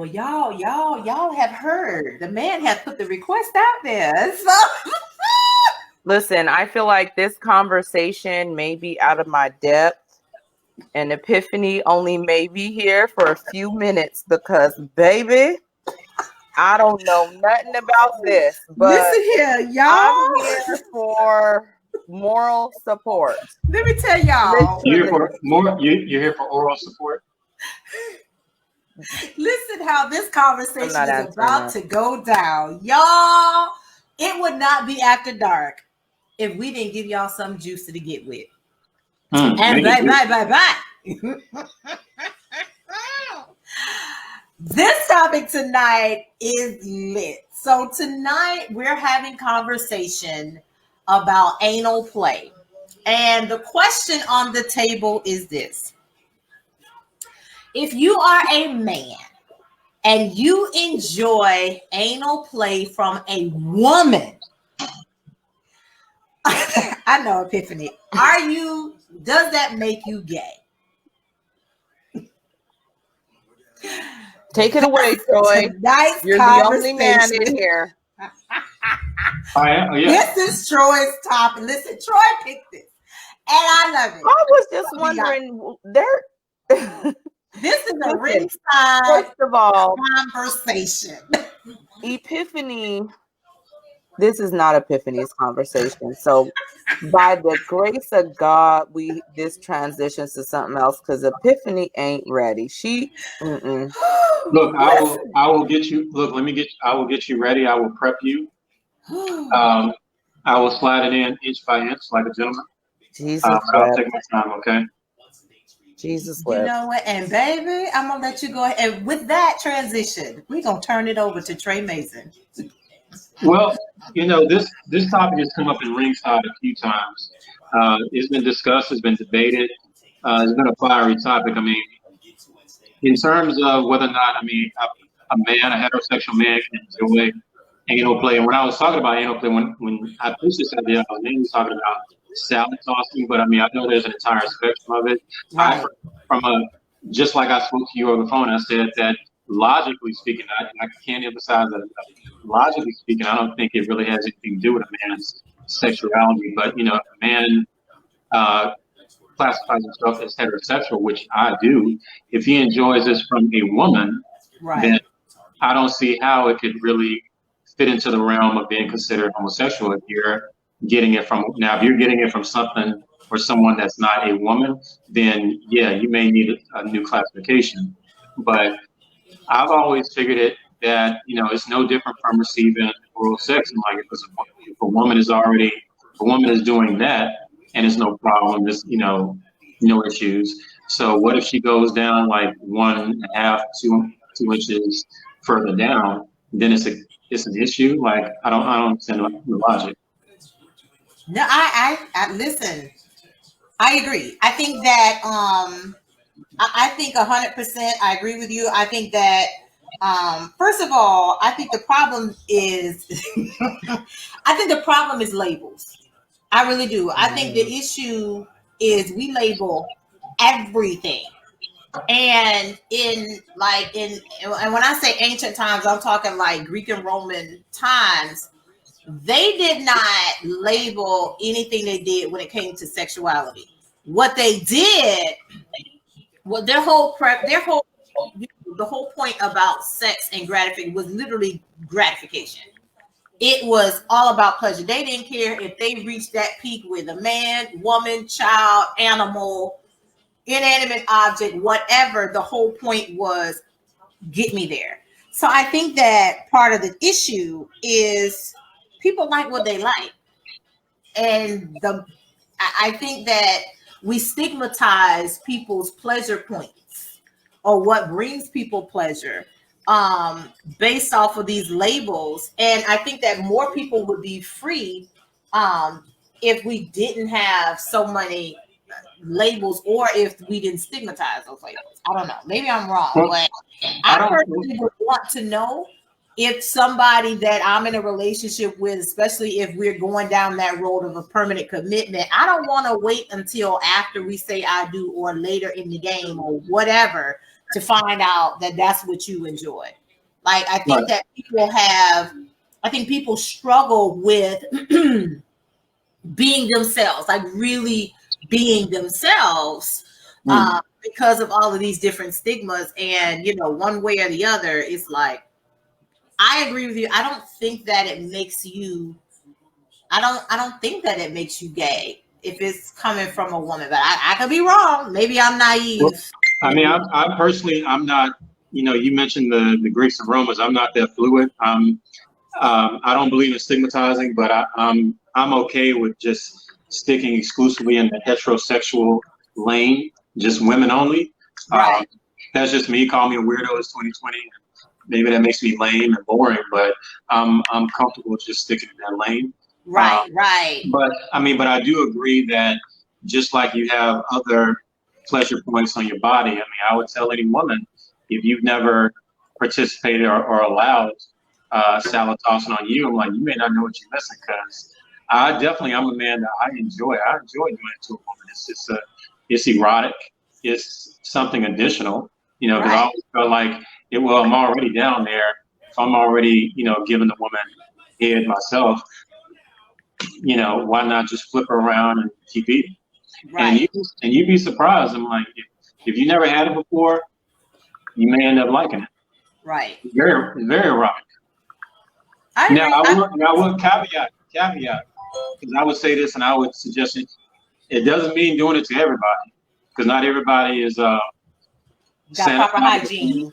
Well, y'all have heard. The man has put the request out there. So Listen, I feel like this conversation may be out of my depth, and Epiphany only may be here for a few minutes because, baby, I don't know nothing about this, but listen here, y'all. I'm here for moral support. Let me tell y'all. You're here for more. You're here for oral support. Listen how this conversation is about to go down. Y'all, it would not be after dark if we didn't give y'all some juice to get with. And bye. This topic tonight is lit. So tonight we're having conversation about anal play. And the question on the table is this. If you are a man and you enjoy anal play from a woman, I know, Epiphany, does that make you gay? Take it away, Troy. You're the only man in here. I am. Yeah. This is Troy's topic. Listen, Troy picked this, and I love it. I was just wondering, this is a ringside, first of all, conversation. Epiphany. This is not Epiphany's conversation. So, by the grace of God, this transitions to something else because Epiphany ain't ready. Look, I will get you. Look, I will get you ready. I will prep you. I will slide it in inch by inch like a gentleman. Jesus, I'll take my time. Okay. Jesus, you know what? And baby, I'm gonna let you go ahead. And with that transition, we're gonna turn it over to Trey Mason. Well, this topic has come up in ringside a few times. It's been discussed. It's been debated. It's been a fiery topic. I mean, in terms of whether or not, a heterosexual man can enjoy anal play. And when I was talking about anal play, when I pitched this idea, I was mainly talking about salad tossing. But I know there's an entire spectrum of it. Right. Just like I spoke to you over the phone, I said that logically speaking, I can't emphasize that. Logically speaking, I don't think it really has anything to do with a man's sexuality. But if a man classifies himself as heterosexual, which I do, if he enjoys this from a woman, right, then I don't see how it could really fit into the realm of being considered homosexual. If you're getting it from something or someone that's not a woman, then yeah, you may need a new classification. But I've always figured it that it's no different from receiving oral sex. And like if a woman is doing that and it's no problem, there's no issues. So what if she goes down like 1.5, 2 inches further down? Then it's an issue. Like I don't understand the logic. No, I listen. I agree. I think that I think 100%. I agree with you. I think that first of all, I think the problem is labels. I really do. I think the issue is we label everything. And and when I say ancient times, I'm talking like Greek and Roman times. They did not label anything they did when it came to sexuality. What they did, the whole point about sex and gratification was literally gratification. It was all about pleasure. They didn't care if they reached that peak with a man, woman, child, animal, inanimate object, whatever. The whole point was get me there. So I think that part of the issue is people like what they like. And I think that we stigmatize people's pleasure points or what brings people pleasure based off of these labels. And I think that more people would be free if we didn't have so many labels or if we didn't stigmatize those labels. I don't know. Maybe I'm wrong, but I personally would want to know if somebody that I'm in a relationship with, especially if we're going down that road of a permanent commitment, I don't want to wait until after we say I do or later in the game or whatever to find out that that's what you enjoy. Like, I think Right. that people struggle with being themselves, like really being themselves, because of all of these different stigmas. And, one way or the other, it's like, I agree with you. I don't think that it makes you, I don't think that it makes you gay if it's coming from a woman, but I could be wrong. Maybe I'm naive. Well, I mean, I personally, I'm not, you mentioned the Greeks and Romans. I'm not that fluid. I don't believe in stigmatizing, but I'm okay with just sticking exclusively in the heterosexual lane, just women only. Right. That's just me. Call me a weirdo. It's 2020. Maybe that makes me lame and boring, but I'm comfortable just sticking in that lane. Right. Right. But I do agree that just like you have other pleasure points on your body, I mean, I would tell any woman, if you've never participated or allowed salad tossing on you, I'm like, you may not know what you're missing, because I'm a man that I enjoy doing it to a woman. It's just it's erotic. It's something additional, because I always felt like, I'm already down there. If I'm already, giving the woman head myself, why not just flip her around and keep eating? Right. And you'd be surprised. I'm like, if you never had it before, you may end up liking it. Right. It's very erotic. Now, I would caveat, because I would say this, and I would suggest it doesn't mean doing it to everybody, because not everybody is got proper hygiene.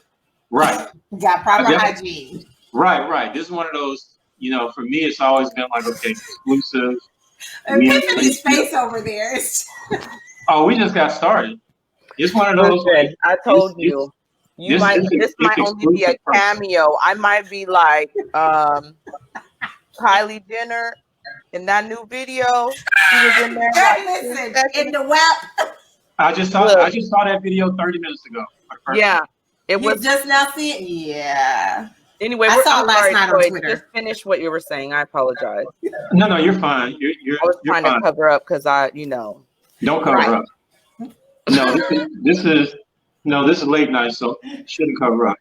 Right. Got proper hygiene. Right. This is one of those, for me, it's always been like, okay, exclusive. Epiphany's face over there. Oh, we just got started. It's one of those. Listen, I told you. This might only be a cameo. I might be like Kylie Jenner in that new video. She was in there. Listen, in the web. I just saw that video 30 minutes ago. Yeah, it was just now seeing. Yeah. Anyway, I saw it last night on Twitter. Just finish what you were saying. I apologize. No, you're fine. I was trying to cover up because Don't cover up. No, this is late night, so shouldn't cover up.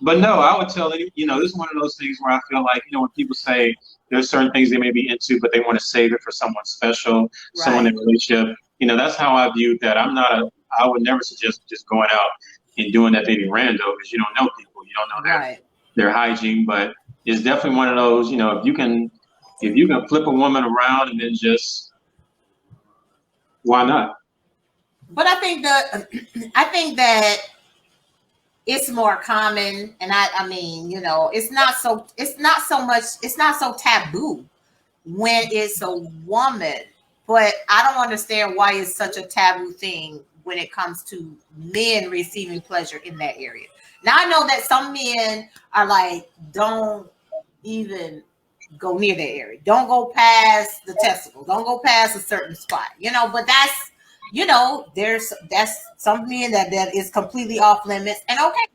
But no, I would tell you, this is one of those things where I feel like, when people say there's certain things they may be into, but they want to save it for someone special, someone in a relationship. That's how I view that. I would never suggest just going out and doing that dating rando, because you don't know people, you don't know their hygiene. But it's definitely one of those, if you can flip a woman around and then just, why not? But I think that it's more common, and I mean, it's not so taboo when it's a woman, but I don't understand why it's such a taboo thing when it comes to men receiving pleasure in that area. Now, I know that some men are like, don't even go near that area. Don't go past the testicle. Don't go past a certain spot, but that's, that's some men that is completely off limits. And okay,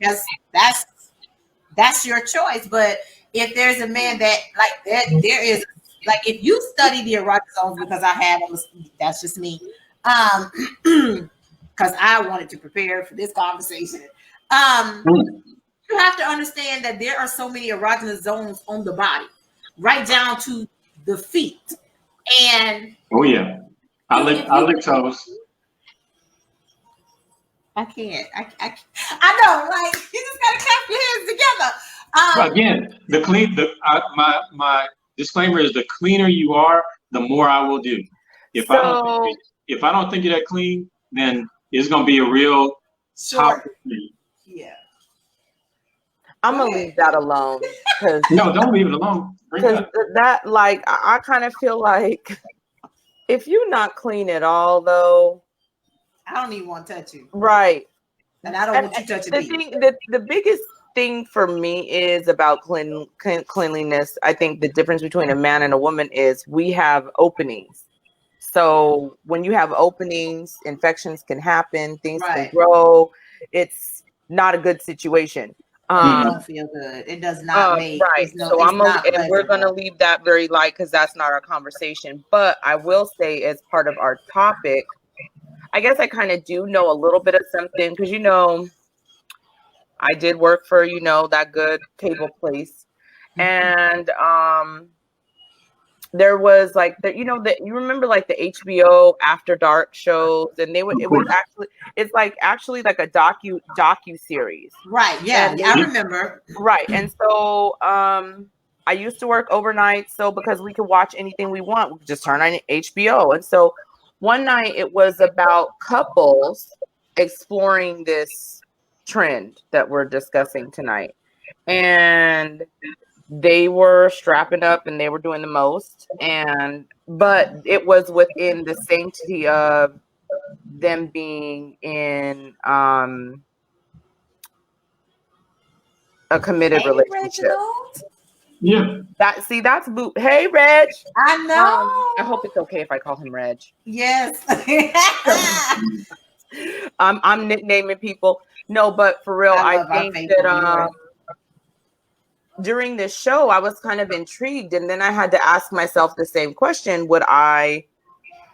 that's your choice. But if there's a man that like that, there is, like, if you study the erotic zones, because I have, that's just me. Because I wanted to prepare for this conversation. You have to understand that there are so many erogenous zones on the body, right down to the feet. And oh yeah, I lick toes. I can't. I know, like, you just gotta clap your hands together. My disclaimer is, the cleaner you are, the more I will do. If I don't think you're that clean, then it's gonna be a real topic. Yeah. I'm gonna leave that alone. No, don't leave it alone. Because that, like, I kind of feel like if you're not clean at all, though, I don't even want to touch you. Right. And I don't want you touching me. The biggest thing for me is about cleanliness. I think the difference between a man and a woman is we have openings. So when you have openings, infections can happen, things can grow. It's not a good situation. It don't feel good. It does not make right. And we're gonna leave that very light because that's not our conversation. But I will say, as part of our topic, I guess I kind of do know a little bit of something because, you know, I did work for, you know, that good cable place. And there was like the, you know, that you remember like the HBO After Dark shows, and they would, it was actually, it's like actually like a docu series. Right. Yeah. And I remember. Right. And so I used to work overnight, so because we could watch anything we want, we could just turn on HBO. And so one night it was about couples exploring this trend that we're discussing tonight. And they were strapping up and they were doing the most, but it was within the sanctity of them being in a committed relationship. Yeah. That's boot. Hey, Reg. I know. I hope it's okay if I call him Reg. Yes. I'm nicknaming people. No, but for real, I think that during this show, I was kind of intrigued, and then I had to ask myself the same question: would I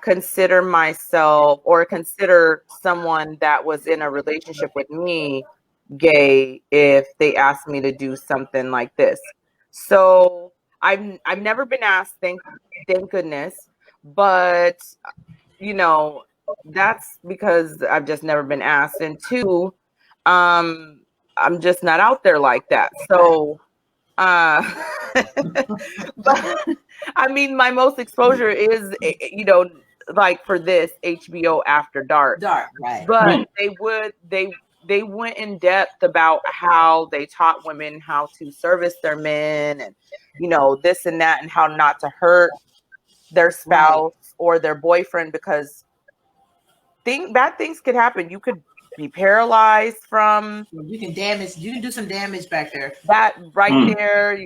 consider myself or consider someone that was in a relationship with me gay if they asked me to do something like this? So I've never been asked, thank goodness, but you know, that's because I've just never been asked, and two, I'm just not out there like that. So but I mean, my most exposure is, you know, like for this HBO After Dark. Right. But they went in depth about how they taught women how to service their men, and you know, this and that, and how not to hurt their spouse or their boyfriend, because bad things could happen. You could be paralyzed from, you can do some damage back there. That right there,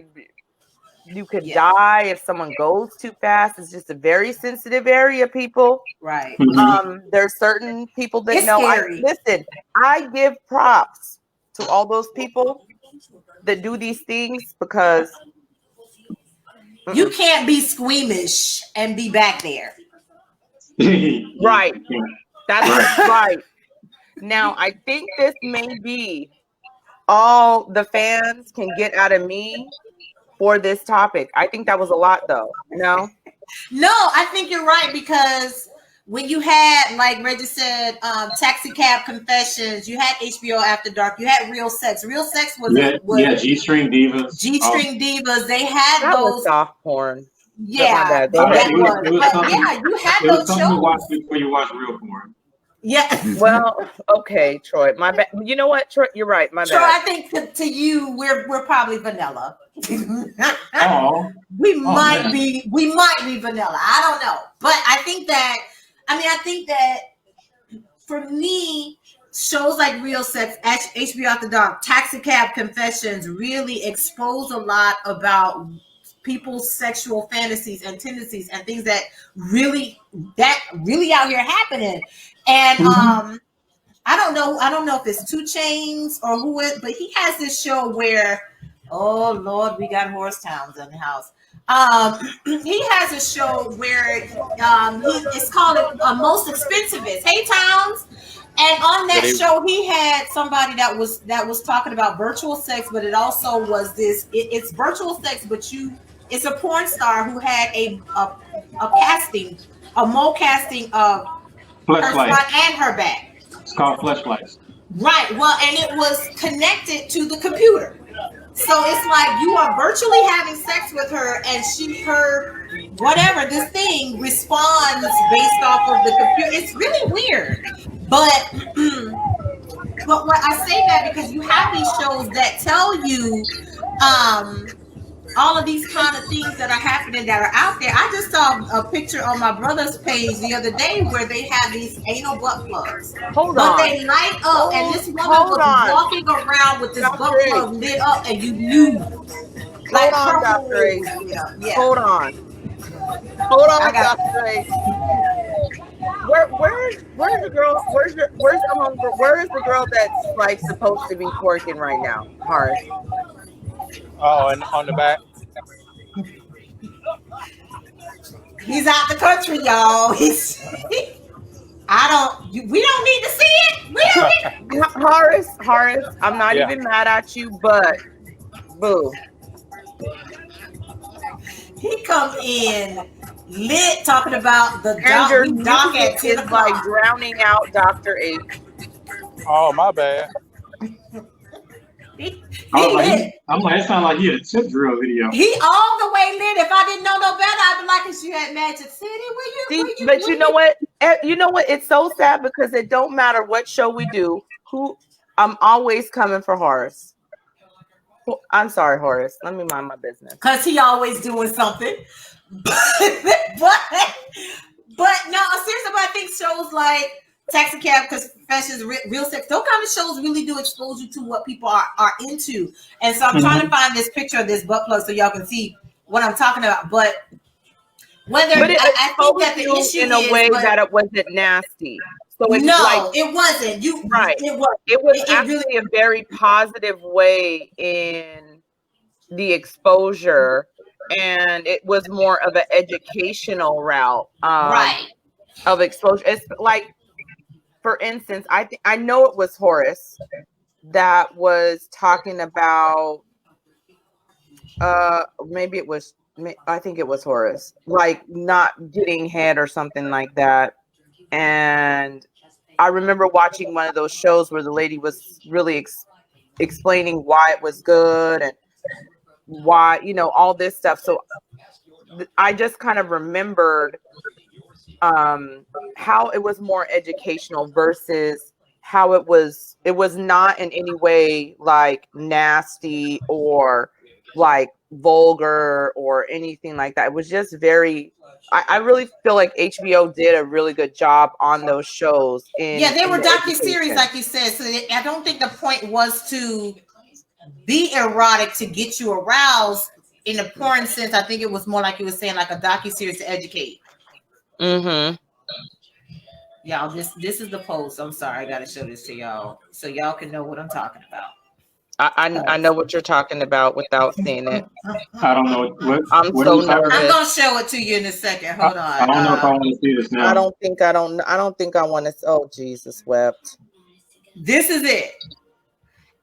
you could die if someone goes too fast. It's just a very sensitive area, people. Right. There's certain people that know. Listen, I give props to all those people that do these things, because you can't be squeamish and be back there. Right. That's right. Now, I think this may be all the fans can get out of me for this topic. I think that was a lot, though. No, I think you're right, because when you had, like Reggie said, Taxi Cab Confessions, you had HBO After Dark, you had Real Sex. Real Sex was G-String Divas. G-String Divas. They had that those was soft porn. Yeah, it was you had it was those something shows. to watch before you watch real porn. Yeah. Well, okay, Troy. My bad. You know what, Troy? You're right. My Troy, bad. I think to you, we're probably vanilla. Oh. We might be vanilla. I don't know, but I think that for me, shows like Real Sex, HBO After Dark, Taxi Cab Confessions really expose a lot about people's sexual fantasies and tendencies and things that really out here happening. And I don't know if it's 2 Chainz or who it, but he has this show where, oh Lord, we got Horace Towns in the house. He has a show where it's called Most Expensivest. Hey Towns. And on that show, he had somebody that was talking about virtual sex, but it also was it's virtual sex, but it's a porn star who had a mole casting of her front and her back. It's called Fleshlights. Right. Well, and it was connected to the computer. So it's like you are virtually having sex with her, and this thing responds based off of the computer. It's really weird. But what I say that because you have these shows that tell you all of these kind of things that are happening that are out there. I just saw a picture on my brother's page the other day where they have these anal butt plugs. But they light up, and this woman was walking around with this butt plug lit up, and you knew. Like hold on, Dr. A. Yeah. Hold on, Dr. A. Where's the girl? Where's the girl that's like supposed to be twerking right now? Horace. Oh, and on the back. He's out the country, y'all. We don't need to see it. We don't need Horace, I'm not Yeah. even mad at you, but boo. He come in lit talking about the And doc. your We dock music at 10 is like o'clock. drowning out Dr. H. Oh, my bad. I was He like, lit. it sounded like he had a tip drill video. He all the way lit. If I didn't know no better, I'd be like, "Is you at Magic City? See, but you know what? You know what? It's so sad because it don't matter what show we do. I'm always coming for Horace. I'm sorry, Horace. Let me mind my business. Because he always doing something. but no, seriously, but I think shows like Taxi Cab Confessions, Real Sex, those kind of shows really do expose you to what people are into. And so I'm trying to find this picture of this butt plug so y'all can see what I'm talking about. But I think that the issue in a way that it wasn't nasty. So it's it wasn't. It was actually a very positive way in the exposure, and it was more of an educational route of exposure. It's like, for instance, I know it was Horace that was talking about maybe it was, I think it was Horace, like not getting head or something like that. And I remember watching one of those shows where the lady was really explaining why it was good and why, all this stuff. So I just kind of remembered how it was more educational versus how it was not in any way like nasty or like vulgar or anything like that. It was just very, I really feel like HBO did a really good job on those shows. They were docuseries, like you said. So I don't think the point was to be erotic to get you aroused in a porn sense. I think it was more like you were saying, like a docuseries to educate. Mm-hmm. Y'all, this is the post. I'm sorry, I gotta show this to y'all so y'all can know what I'm talking about. I know what you're talking about without seeing it. I don't know. I'm so nervous. I'm gonna show it to you in a second. Hold on. I don't know if I want to see this now. I don't think I want to. Oh, Jesus wept. This is it.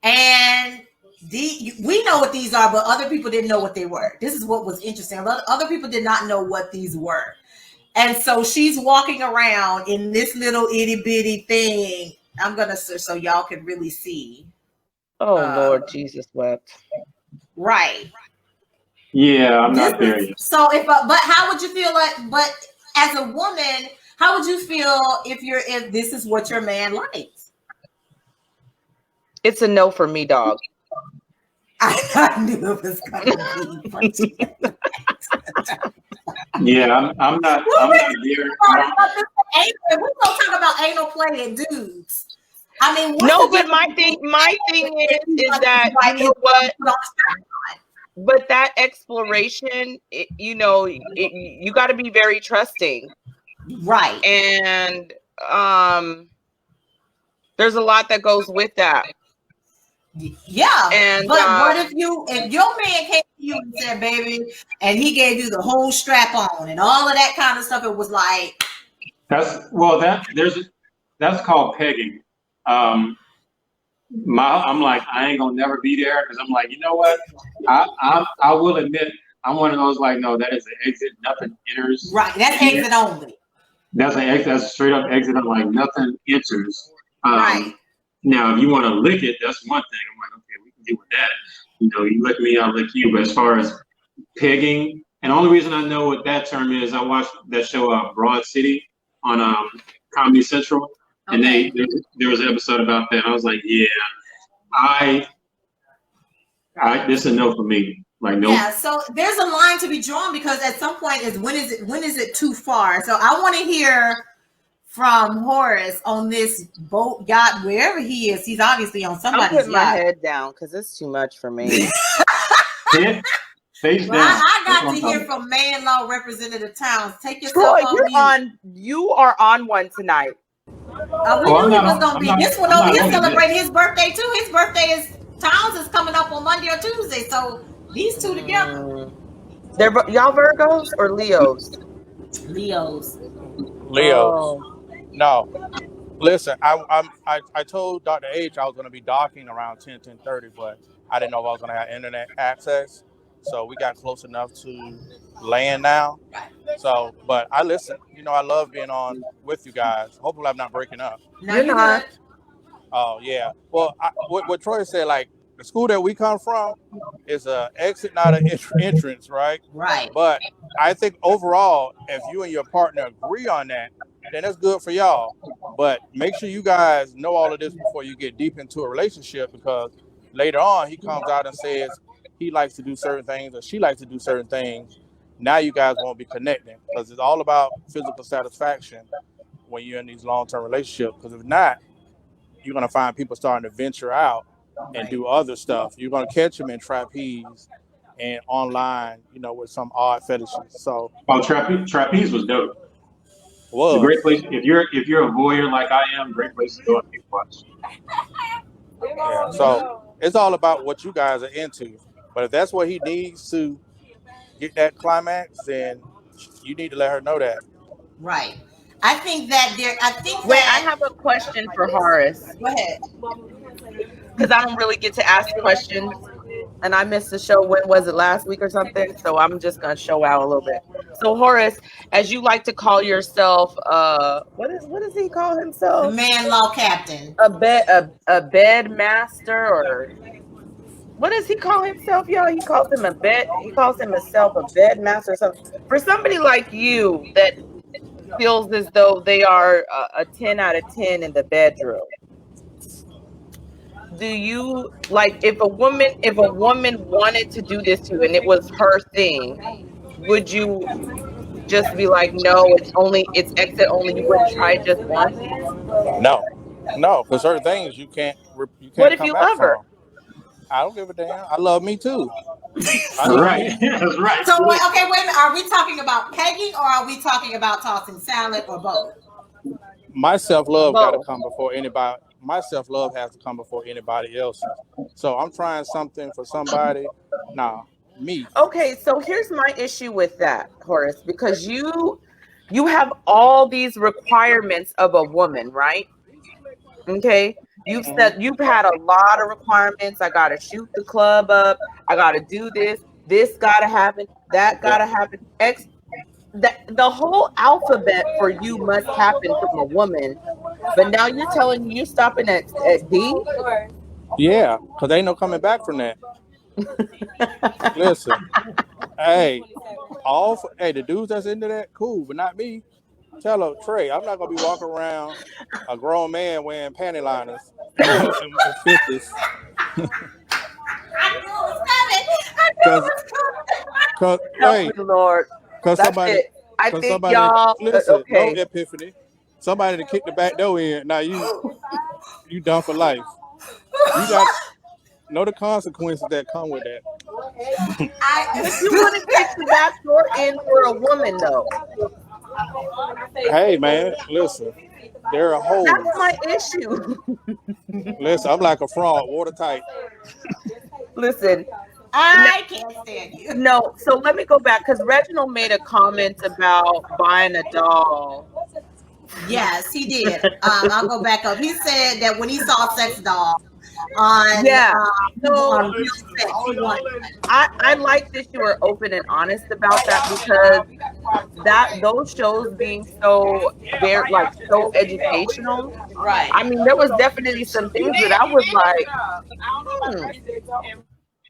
And we know what these are, but other people didn't know what they were. This is what was interesting. Other people did not know what these were. And so she's walking around in this little itty bitty thing. I'm gonna search so y'all can really see. Oh, Lord Jesus wept. Right. Yeah, I'm not there yet. So but how would you feel but as a woman, how would you feel if this is what your man likes? It's a no for me, dog. I knew it was gonna be. Yeah, I'm not there. We're gonna talk about anal play and dudes. I mean, no, but my thing is that, you know what? But that exploration, you got to be very trusting, right? And there's a lot that goes with that. Yeah, and but what if your man came to you and said, "Baby," and he gave you the whole strap on and all of that kind of stuff? It was like that's called pegging. I'm like, I ain't gonna never be there because I'm like, you know what? I will admit I'm one of those like, no, that is an exit, nothing enters. Right, that's exit only. That's an exit. That's a straight up exit. I'm like, nothing enters. Right. Now, if you want to lick it, that's one thing. I'm like, okay, we can deal with that. You lick me, I'll lick you. But as far as pegging, and the only reason I know what that term is, I watched that show Broad City on Comedy Central, and there was an episode about that. And I was like, yeah, this is a no for me. Like, no. Yeah, so there's a line to be drawn because at some point when is it too far? So I want to hear from Horace on this boat, yacht, wherever he is. He's obviously on somebody's yacht. I'm putting my head down because it's too much for me. Face down. I got to hear from Man Law Representative Towns. Take yourself You are on one tonight. We knew he was going to be. This one over here celebrating his birthday too. His birthday Towns is coming up on Monday or Tuesday. So these two together. Y'all Virgos or Leos? Leos. Leos. No. Listen, I told Dr. H I was going to be docking around 10:30, but I didn't know if I was going to have internet access. So we got close enough to land now. So, but I listen. You know, I love being on with you guys. Hopefully, I'm not breaking up. No, You're you're good. not. Oh yeah. Well, what Troy said, like the school that we come from is a exit, not an entrance, right? Right. But I think overall, if you and your partner agree on that, then that's good for y'all. But make sure you guys know all of this before you get deep into a relationship, because later on he comes out and says he likes to do certain things or she likes to do certain things. Now you guys won't be connecting because it's all about physical satisfaction when you're in these long-term relationships. Because if not, you're gonna find people starting to venture out and Right. do other stuff. You're gonna catch them in trapeze and online, with some odd fetishes. So Oh, trapeze was dope. It's a great was place if you're a voyeur like I am. Great place to go and people watch. yeah. So it's all about what you guys are into. But if that's what he needs to get that climax, then you need to let her know that. Right. I think that there. I think Wait, I that. have a question for Horace Go ahead. because I don't really get to ask questions, and I missed the show. When was it, last week or something? So I'm just gonna show out a little bit. So Horace, as you like to call yourself, what does he call The himself? man law captain. A bed master, or what does he call himself, y'all? He calls himself a bed master or something. For somebody like you that feels as though they are a 10 out of 10 in the bedroom, do you like, if a woman wanted to do this to you and it was her thing, would you just be like, no, it's exit only, you wouldn't try it just once? No, no, because certain things you What can't if come you back love her? from. I don't give a damn. I love me too. I love Right. me. That's right. So Do it. okay, wait a minute. Are we talking about pegging or are we talking about tossing salad or both? My self love got to Both. come before anybody. My self love has to come before anybody else's. So I'm trying something for somebody. Nah, me. Okay, so here's my issue with that, Horace, because you have all these requirements of a woman, right? Okay. You've had a lot of requirements. I gotta shoot the club up. I gotta do this. This gotta happen. That Yeah. gotta happen. The whole alphabet for you must happen from a woman. But now you're telling me you're stopping at D? Yeah, because ain't no coming back from that. Listen, hey, the dudes that's into that, cool, but not me. Tell her, Trey, I'm not gonna be walking around a grown man wearing panty liners and 50s. I knew it was coming. I knew it Cause, was coming. cause, Help me, hey, Lord. cause That's somebody, it. I cause think somebody, y'all listen, no okay. epiphany. Somebody to kick the back door in. Now you done for life. You got know the consequences that come with that. But you wouldn't kick the back door in for a woman though. Hey man, listen, there are That's holes. my issue. Listen, I'm like a frog, watertight. Listen, I can't stand you. no, so let me go back because Reginald made a comment about buying a doll. Yes, he did. I'll go back up. He said that when he saw Sex Doll on Yeah. So Real Sex, he wanted I like that you were open and honest about that, because those shows being so very, like, so educational. one. Right. I mean, there was definitely some things that I was like,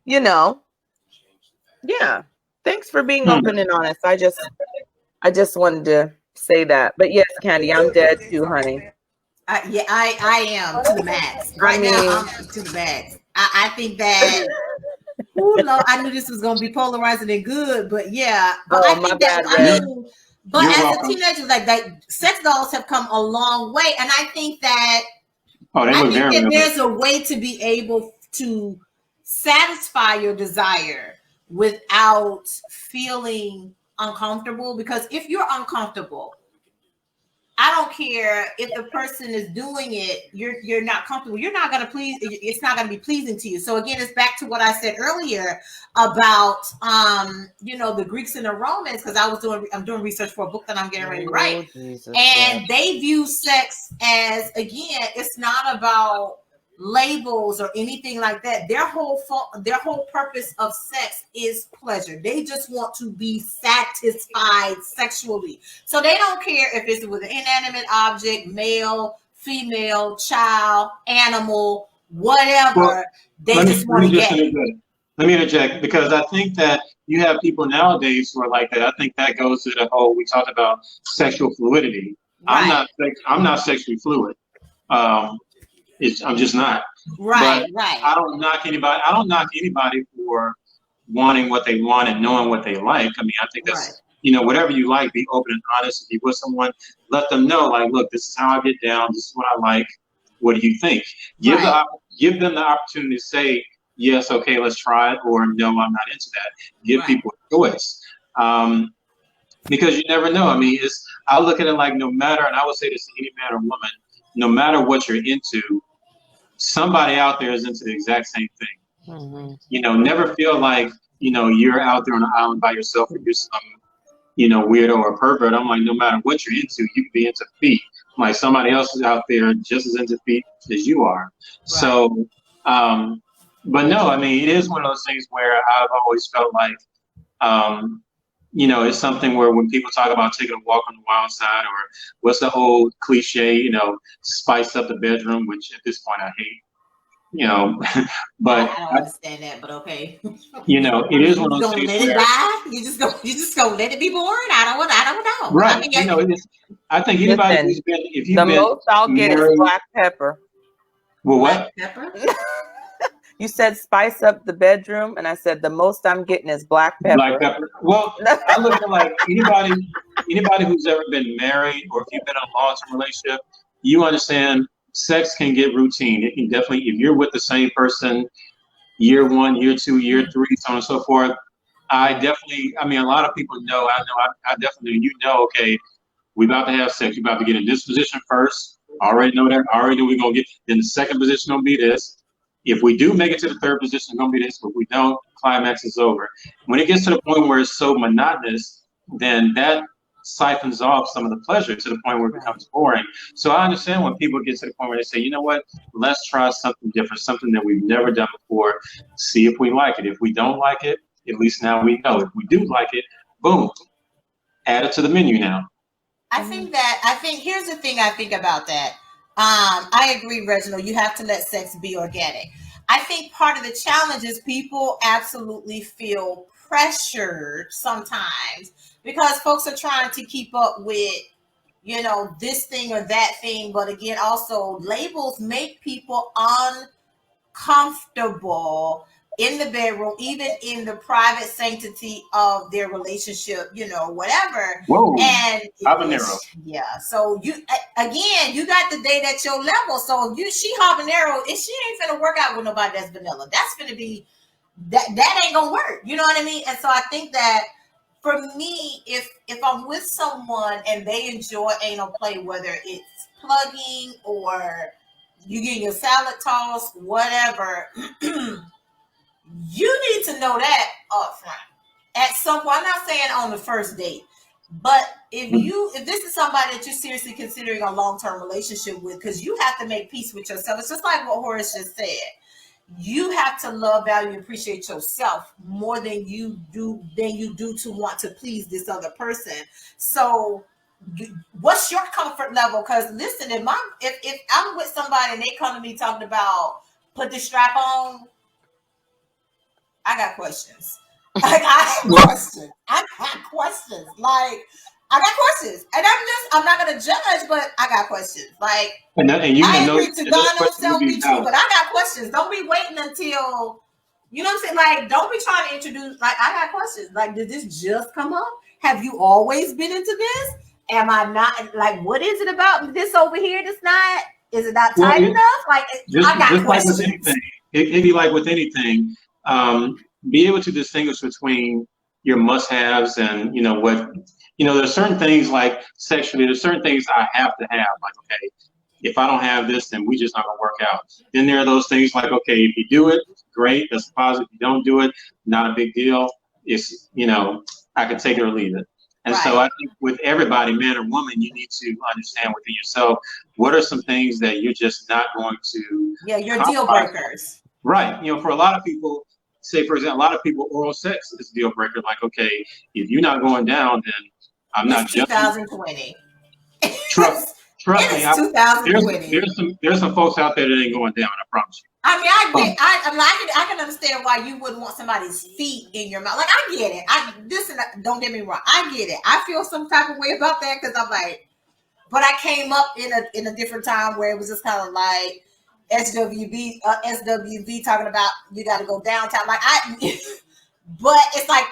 you know, yeah. Thanks for being Hmm. open and honest. I just wanted to say that. But yes, Candy, I'm dead too, honey. Yeah, I am to the max. I Right now, mean, I'm to the max. I think that. Ooh, Lord, I knew this was going to be polarizing and good, but yeah. But I oh, my think that, bad, I Reg. mean, but You're as a welcome. teenager, like that, sex dolls have come a long way, and I think that Oh, they look very realistic. there's a way to be able to satisfy your desire without feeling uncomfortable. Because if you're uncomfortable, I don't care if the person is doing it, you're not comfortable. You're not going to please. It's not going to be pleasing to you. So again, it's back to what I said earlier about the Greeks and the Romans, because I'm doing research for a book that I'm getting ready to write, and they view sex as, again, it's not about labels or anything like that. Their whole purpose of sex is pleasure. They just want to be satisfied sexually. So they don't care if it's with an inanimate object, male, female, child, animal, whatever. Well, they just want to get it. Let me interject, because I think that you have people nowadays who are like that. I think that goes to the whole, we talked about sexual fluidity. Right. I'm not sexually fluid. I'm just not. Right, but right. I don't knock anybody for wanting what they want and knowing what they like. I mean, I think that's, whatever you like, be open and honest. If you're with someone, let them know, like, look, this is how I get down. This is what I like. What do you think? Give them the opportunity to say, yes, okay, let's try it, or no, I'm not into that. Give people a choice. Because you never know. I mean, I look at it like, no matter, and I would say this to any man or woman, no matter what you're into, somebody out there is into the exact same thing. Mm-hmm. Never feel like, you're out there on an island by yourself or you're some, weirdo or pervert. I'm like, no matter what you're into, you can be into feet. Like somebody else is out there just as into feet as you are. Right. So, but no, I mean, it is one of those things where I've always felt like, it's something where when people talk about taking a walk on the wild side, or what's the old cliche, spice up the bedroom, which at this point I hate, but I don't understand that, but okay. It is one of those things where you just gonna let it be boring. I don't know. Right. I mean, I think anybody who's been, if you've been most I'll get is black pepper. Well, what? Black pepper? You said spice up the bedroom, and I said the most I'm getting is black pepper. Black pepper. Well, I look at like anybody who's ever been married, or if you've been in a long-term relationship, you understand sex can get routine. It can definitely, if you're with the same person year 1, year 2, year 3, so on and so forth. I mean, a lot of people know, I definitely, okay, we're about to have sex. You're about to get in this position first. I already know that. I already know we're going to get, then the second position going to be this. If we do make it to the third position, it's going to be this. But if we don't, climax is over. When it gets to the point where it's so monotonous, then that siphons off some of the pleasure to the point where it becomes boring. So I understand when people get to the point where they say, you know what, let's try something different, something that we've never done before, see if we like it. If we don't like it, at least now we know. If we do like it, boom, add it to the menu now. I think here's the thing I think about that. I agree, Reginald, you have to let sex be organic. I think part of the challenge is people absolutely feel pressured sometimes because folks are trying to keep up with, this thing or that thing. But again, also labels make people uncomfortable in the bedroom, even in the private sanctity of their relationship, whatever. Whoa, and habanero. Yeah. So you got the date at your level. So if she habanero, if she ain't gonna work out with nobody that's vanilla, that's gonna be that ain't gonna work. You know what I mean? And so I think that for me, if I'm with someone and they enjoy anal play, whether it's plugging or you getting your salad tossed, whatever. You need to know that up front. At some point, I'm not saying on the first date, but if this is somebody that you're seriously considering a long-term relationship with, because you have to make peace with yourself. It's just like what Horace just said. You have to love, value, and appreciate yourself more than you do to want to please this other person. So what's your comfort level? Because listen, if I'm with somebody and they come to me talking about put the strap on, I got questions. I got questions. Like, I got questions. And I'm not going to judge, but I got questions. Like, I agree to God no self be true, but I got questions. Don't be waiting until, you know what I'm saying? Like, don't be trying to introduce, like, I got questions. Like, did this just come up? Have you always been into this? Am I not, like, what is it about this over here that's not, is it not tight enough? Like, I got questions. Like with anything, it'd be like with anything. Be able to distinguish between your must-haves and what there's certain things like sexually, there's certain things I have to have. Like, okay, if I don't have this, then we just not gonna work out. Then there are those things like, okay, if you do it, great, that's positive. If you don't do it, not a big deal. It's, I can take it or leave it. And so I think with everybody, man or woman, you need to understand within yourself, what are some things that you're just not going to. Yeah, your deal breakers. Right. For a lot of people, say, for example, a lot of people, oral sex is a deal breaker. Like, okay, if you're not going down, then I'm not judging. 2020. Trust me. 2020. There's some folks out there that ain't going down. I promise you. I mean, I can understand why you wouldn't want somebody's feet in your mouth. Like, I get it. Don't get me wrong. I get it. I feel some type of way about that because I'm like, but I came up in a different time where it was just kind of like SWV talking about you got to go downtown. Like but it's like,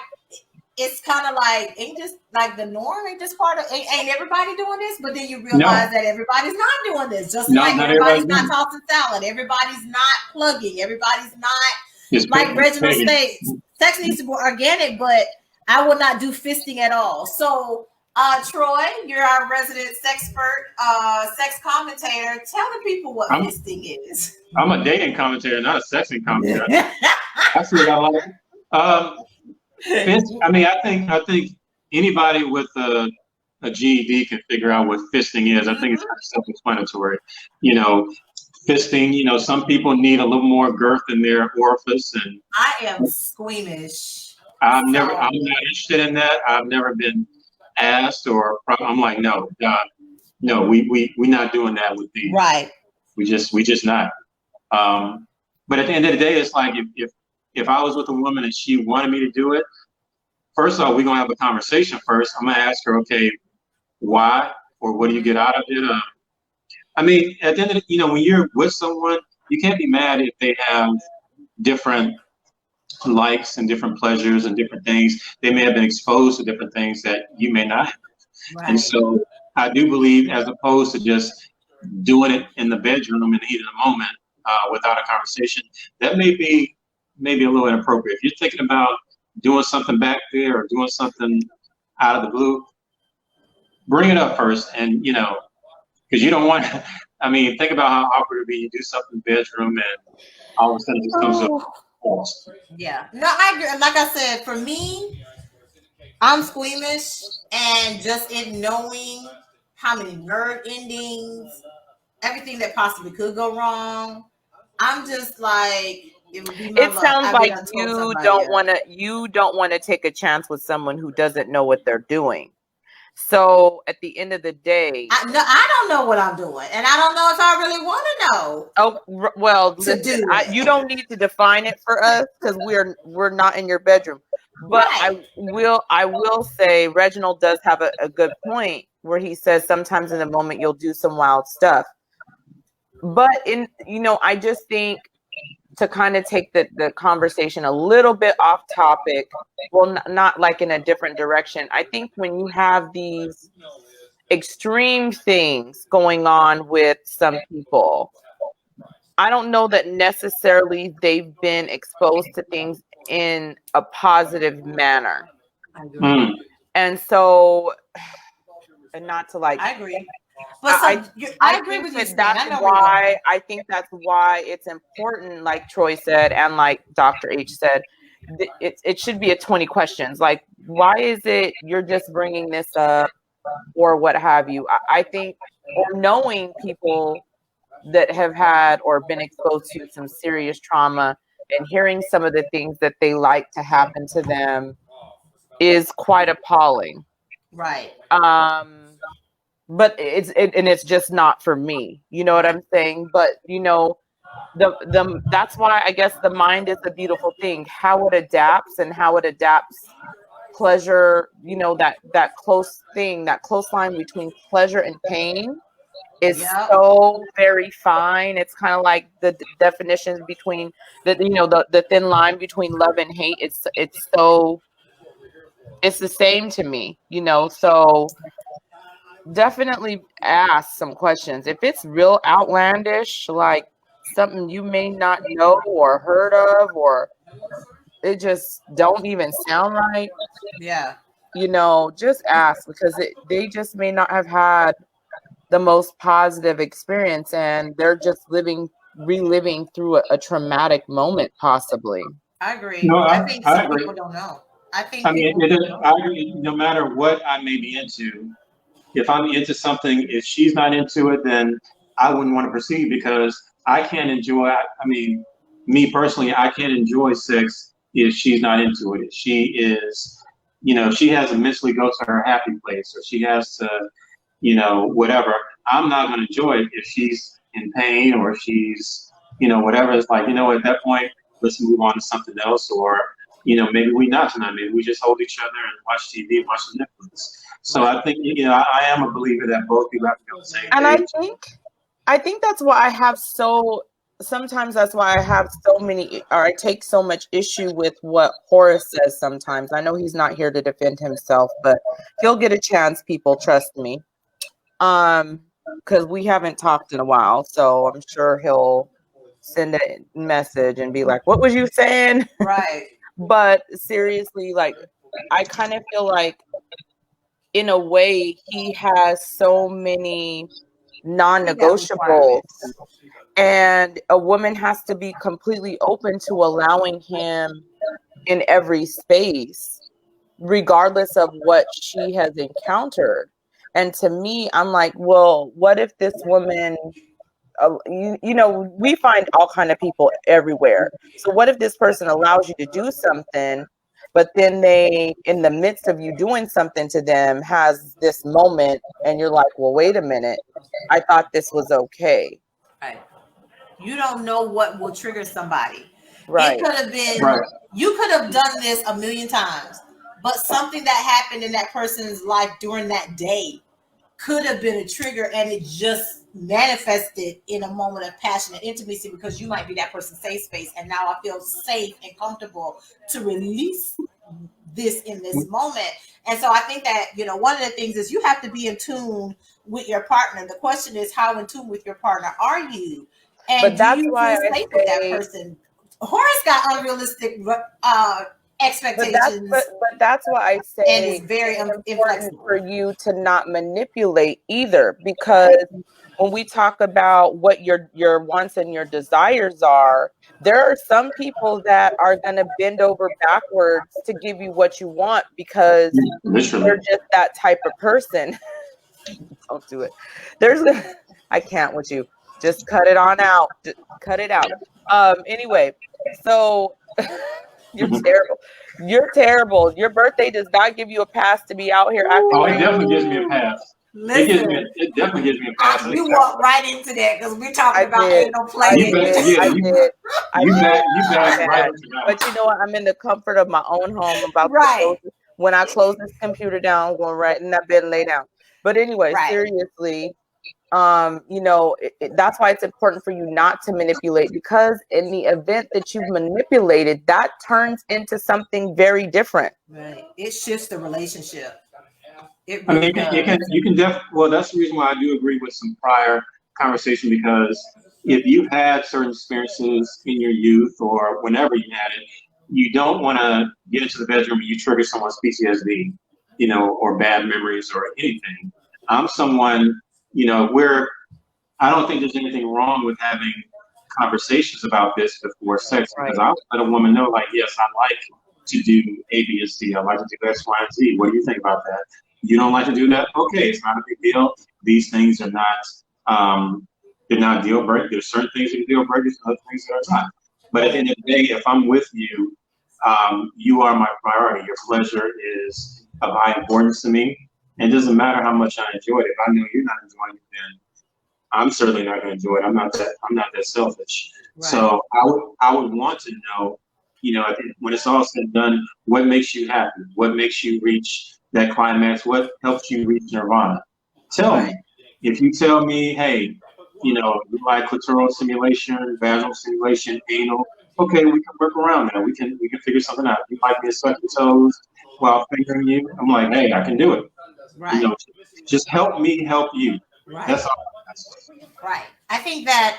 it's kind of like, ain't just like the norm, ain't just part of, ain't everybody doing this? But then you realize that everybody's not doing this. Just like everybody's not tossing salad, everybody's not plugging, everybody's not, like Reginald states, sex needs to be organic, but I will not do fisting at all. So, Troy, you're our resident sex commentator. Tell the people what fisting is. I'm a dating commentator, not a sexing commentator. I still got a lot of. I think anybody with a GED can figure out what fisting is. I think it's self-explanatory. Fisting. Some people need a little more girth in their orifice, and I am squeamish. I'm not interested in that. I've never been asked, or I'm like, no, God, no, we're not doing that with these. Right. We just not. But at the end of the day, it's like if I was with a woman and she wanted me to do it, first off, we're going to have a conversation first. I'm going to ask her, okay, why, or what do you get out of it? I mean, at the end of the, when you're with someone, you can't be mad if they have different likes and different pleasures and different things. They may have been exposed to different things that you may not. Right. And so I do believe, as opposed to just doing it in the bedroom in the heat of the moment without a conversation, that may be a little inappropriate. If you're thinking about doing something back there or doing something out of the blue, bring it up first. And, because you don't want, I mean, think about how awkward it would be. You do something in the bedroom and all of a sudden it just comes up. Yeah. No, I agree. Like I said, for me, I'm squeamish, and just in knowing how many nerve endings, everything that possibly could go wrong, I'm just like, it sounds like you don't want to take a chance with someone who doesn't know what they're doing. So at the end of the day, I don't know what I'm doing, and I don't know if I really want to know. Oh well, you don't need to define it for us because we're not in your bedroom. But right. I will say Reginald does have a good point where he says sometimes in the moment you'll do some wild stuff. But I just think, to kind of take the conversation a little bit off topic, well, not like in a different direction. I think when you have these extreme things going on with some people, I don't know that necessarily they've been exposed to things in a positive manner. I agree. And so, and not to like, I agree. But I agree with you. I think that's why it's important, like Troy said, and like Dr. H said, it should be a 20 questions. Like, why is it you're just bringing this up, or what have you? I think, or knowing people that have had or been exposed to some serious trauma and hearing some of the things that they like to happen to them is quite appalling. Right. But it's just not for me. You know what I'm saying? But that's why I guess the mind is a beautiful thing. How it adapts pleasure, that close line between pleasure and pain is so very fine. It's kind of like the definitions between the thin line between love and hate. It's the same to me, so definitely ask some questions. If it's real outlandish, like something you may not know or heard of, or it just don't even sound right. Yeah. just ask, because they just may not have had the most positive experience, and they're just reliving through a traumatic moment, possibly. I agree. No, I think I some agree. people don't know. I think I mean, people don't know. I agree. No matter what I may be into, if I'm into something, if she's not into it, then I wouldn't want to proceed because I can't enjoy. I mean, me personally, I can't enjoy sex if she's not into it. If she is, she has to mentally go to her happy place, or she has to, whatever. I'm not going to enjoy it if she's in pain or if she's, whatever. It's like, at that point, let's move on to something else, or maybe we not tonight. Maybe we just hold each other and watch TV, watch Netflix. So I think I am a believer that both people have to be on the same And page. I think that's why sometimes that's why I have so many, or I take so much issue with what Horace says sometimes. I know he's not here to defend himself, but he'll get a chance, people, trust me. Because we haven't talked in a while, so I'm sure he'll send a message and be like, "What was you saying?" Right. But seriously, like, I kind of feel like, in a way, he has so many non-negotiables, and a woman has to be completely open to allowing him in every space, regardless of what she has encountered. And to me, I'm like, well, what if this woman, we find all kind of people everywhere. So what if this person allows you to do something, but then they, in the midst of you doing something to them, has this moment, and you're like, well, wait a minute, I thought this was okay. Right. You don't know what will trigger somebody. Right. It could have been, Right. you could have done this a million times, but something that happened in that person's life during that day could have been a trigger, and it just manifested in a moment of passion and intimacy because you might be that person's safe space. And now I feel safe and comfortable to release this in this moment. And so I think that, one of the things is you have to be in tune with your partner. The question is, how in tune with your partner are you? And But that's do you why feel I safe with that say, person? Horace got unrealistic expectations, but that's why I and say it's very it's important inflexible. for you to not manipulate either, because when we talk about what your wants and your desires are, there are some people that are going to bend over backwards to give you what you want because Literally. they're just that type of person. Don't do it. I can't with you. Just cut it on out. Just cut it out. Anyway, so you're terrible. You're terrible. Your birthday does not give you a pass to be out here acting Oh, it like. definitely gives me a pass. Listen, It definitely gives me a pass. you walked right into that because we're talking about anal play. I did. You back right into that. But you know what? I'm in the comfort of my own home. I'm about Right. to when I close this computer down, I'm going right in that bed and lay down. But anyway, Right. seriously, that's why it's important for you not to manipulate, because in the event that you've manipulated, that turns into something very different. Right. It shifts the relationship. It I really mean, does. you can well, that's the reason why I do agree with some prior conversation, because if you've had certain experiences in your youth or whenever you had it, you don't want to get into the bedroom and you trigger someone's PTSD, or bad memories or anything. I'm someone, where I don't think there's anything wrong with having conversations about this before sex, because I'll let a woman know, like, yes, I like to do A, B, and C. I like to do X, Y, and Z. What do you think about that? You don't like to do that? Okay, it's not a big deal. These things are not, they're not deal breakers. There's certain things that are deal breakers and other things that are not. But at the end of the day, if I'm with you, you are my priority. Your pleasure is of high importance to me. And it doesn't matter how much I enjoy it. If I know you're not enjoying it, then I'm certainly not going to enjoy it. I'm not that selfish. Right. So I would want to know, when it's all said and done, what makes you happy? What makes you reach that climax? What helps you reach nirvana? Tell me. If you tell me, hey, you like clitoral stimulation, vaginal stimulation, anal, okay, we can work around that. We can figure something out. You like me to suck your toes while fingering you? I'm like, hey, I can do it. Right. Just help me help you. Right. That's all. Right. I think that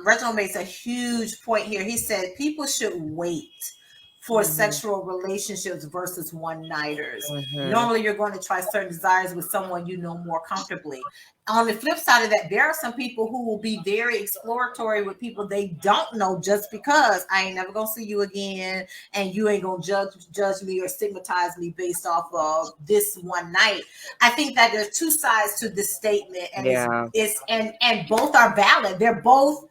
Reginald makes a huge point here. He said people should wait for sexual relationships versus one-nighters. Mhm. Normally, you're going to try certain desires with someone you know more comfortably. On the flip side of that, there are some people who will be very exploratory with people they don't know just because I ain't never gonna see you again, and you ain't gonna judge me or stigmatize me based off of this one night. I think that there's two sides to this statement, and Yeah. it's and both are valid. They're both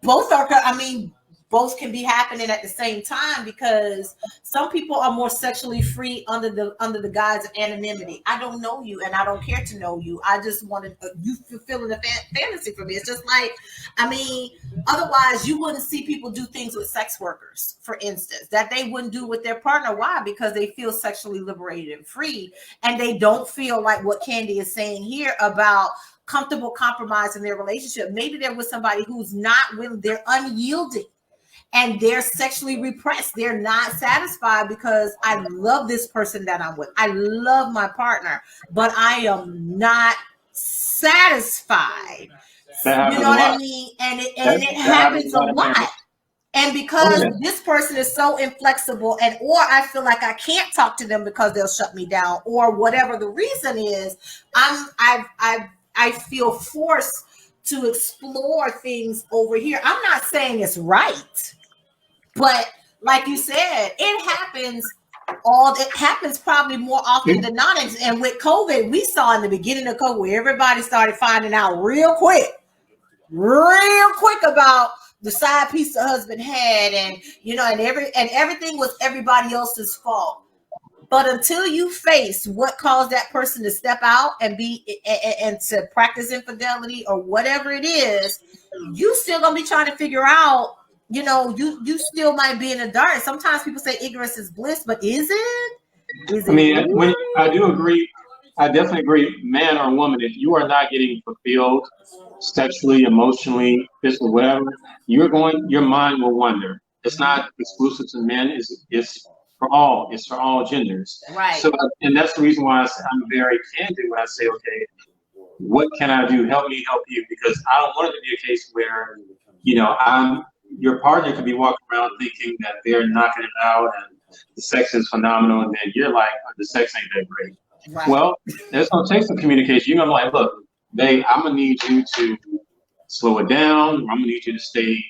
are. I mean, both can be happening at the same time, because some people are more sexually free under the guise of anonymity. I don't know you and I don't care to know you. I just wanted you fulfilling a fantasy for me. It's just like, I mean, otherwise you wouldn't see people do things with sex workers, for instance, that they wouldn't do with their partner. Why? Because they feel sexually liberated and free, and they don't feel like what Candy is saying here about comfortable compromise in their relationship. Maybe they're with somebody who's not willing, they're unyielding, and they're sexually repressed. They're not satisfied because I love this person that I'm with. I love my partner, but I am not satisfied. You know what I mean? And it happens a lot. And because this person is so inflexible, and or I feel like I can't talk to them because they'll shut me down, or whatever the reason is, I feel forced to explore things over here. I'm not saying it's right, but like you said, it happens probably more often than not. And with COVID, we saw in the beginning of COVID, everybody started finding out real quick about the side piece the husband had, and and everything was everybody else's fault. But until you face what caused that person to step out and and to practice infidelity or whatever it is, you still gonna be trying to figure out. You still might be in the dark. Sometimes people say ignorance is bliss, but is it? I mean, I do agree. I definitely agree, man or woman, if you are not getting fulfilled sexually, emotionally, physically, whatever, your mind will wander. It's not exclusive to men. It's for all. It's for all genders. Right. So, and that's the reason why I'm very candid when I say, okay, what can I do? Help me help you, because I don't want it to be a case where, your partner could be walking around thinking that they're knocking it out and the sex is phenomenal, and then you're like, oh, the sex ain't that great. Right. Well, it's gonna take some communication. You're gonna be like, look, babe, I'm gonna need you to slow it down, or I'm gonna need you to stay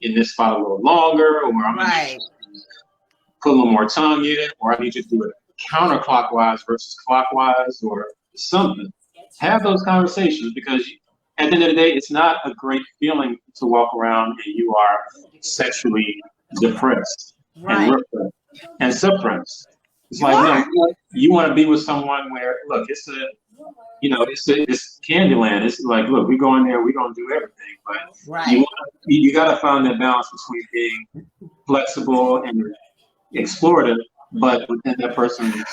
in this spot a little longer, or I'm gonna need you to put a little more tongue in it, or I need you to do it counterclockwise versus clockwise, or something. Have those conversations, because at the end of the day, it's not a great feeling to walk around and you are sexually depressed and repressed and suppressed. It's like, no, you want to be with someone where, look, it's Candyland. It's like, look, we go in there, we're gonna do everything, but you gotta find that balance between being flexible and explorative, but within that person's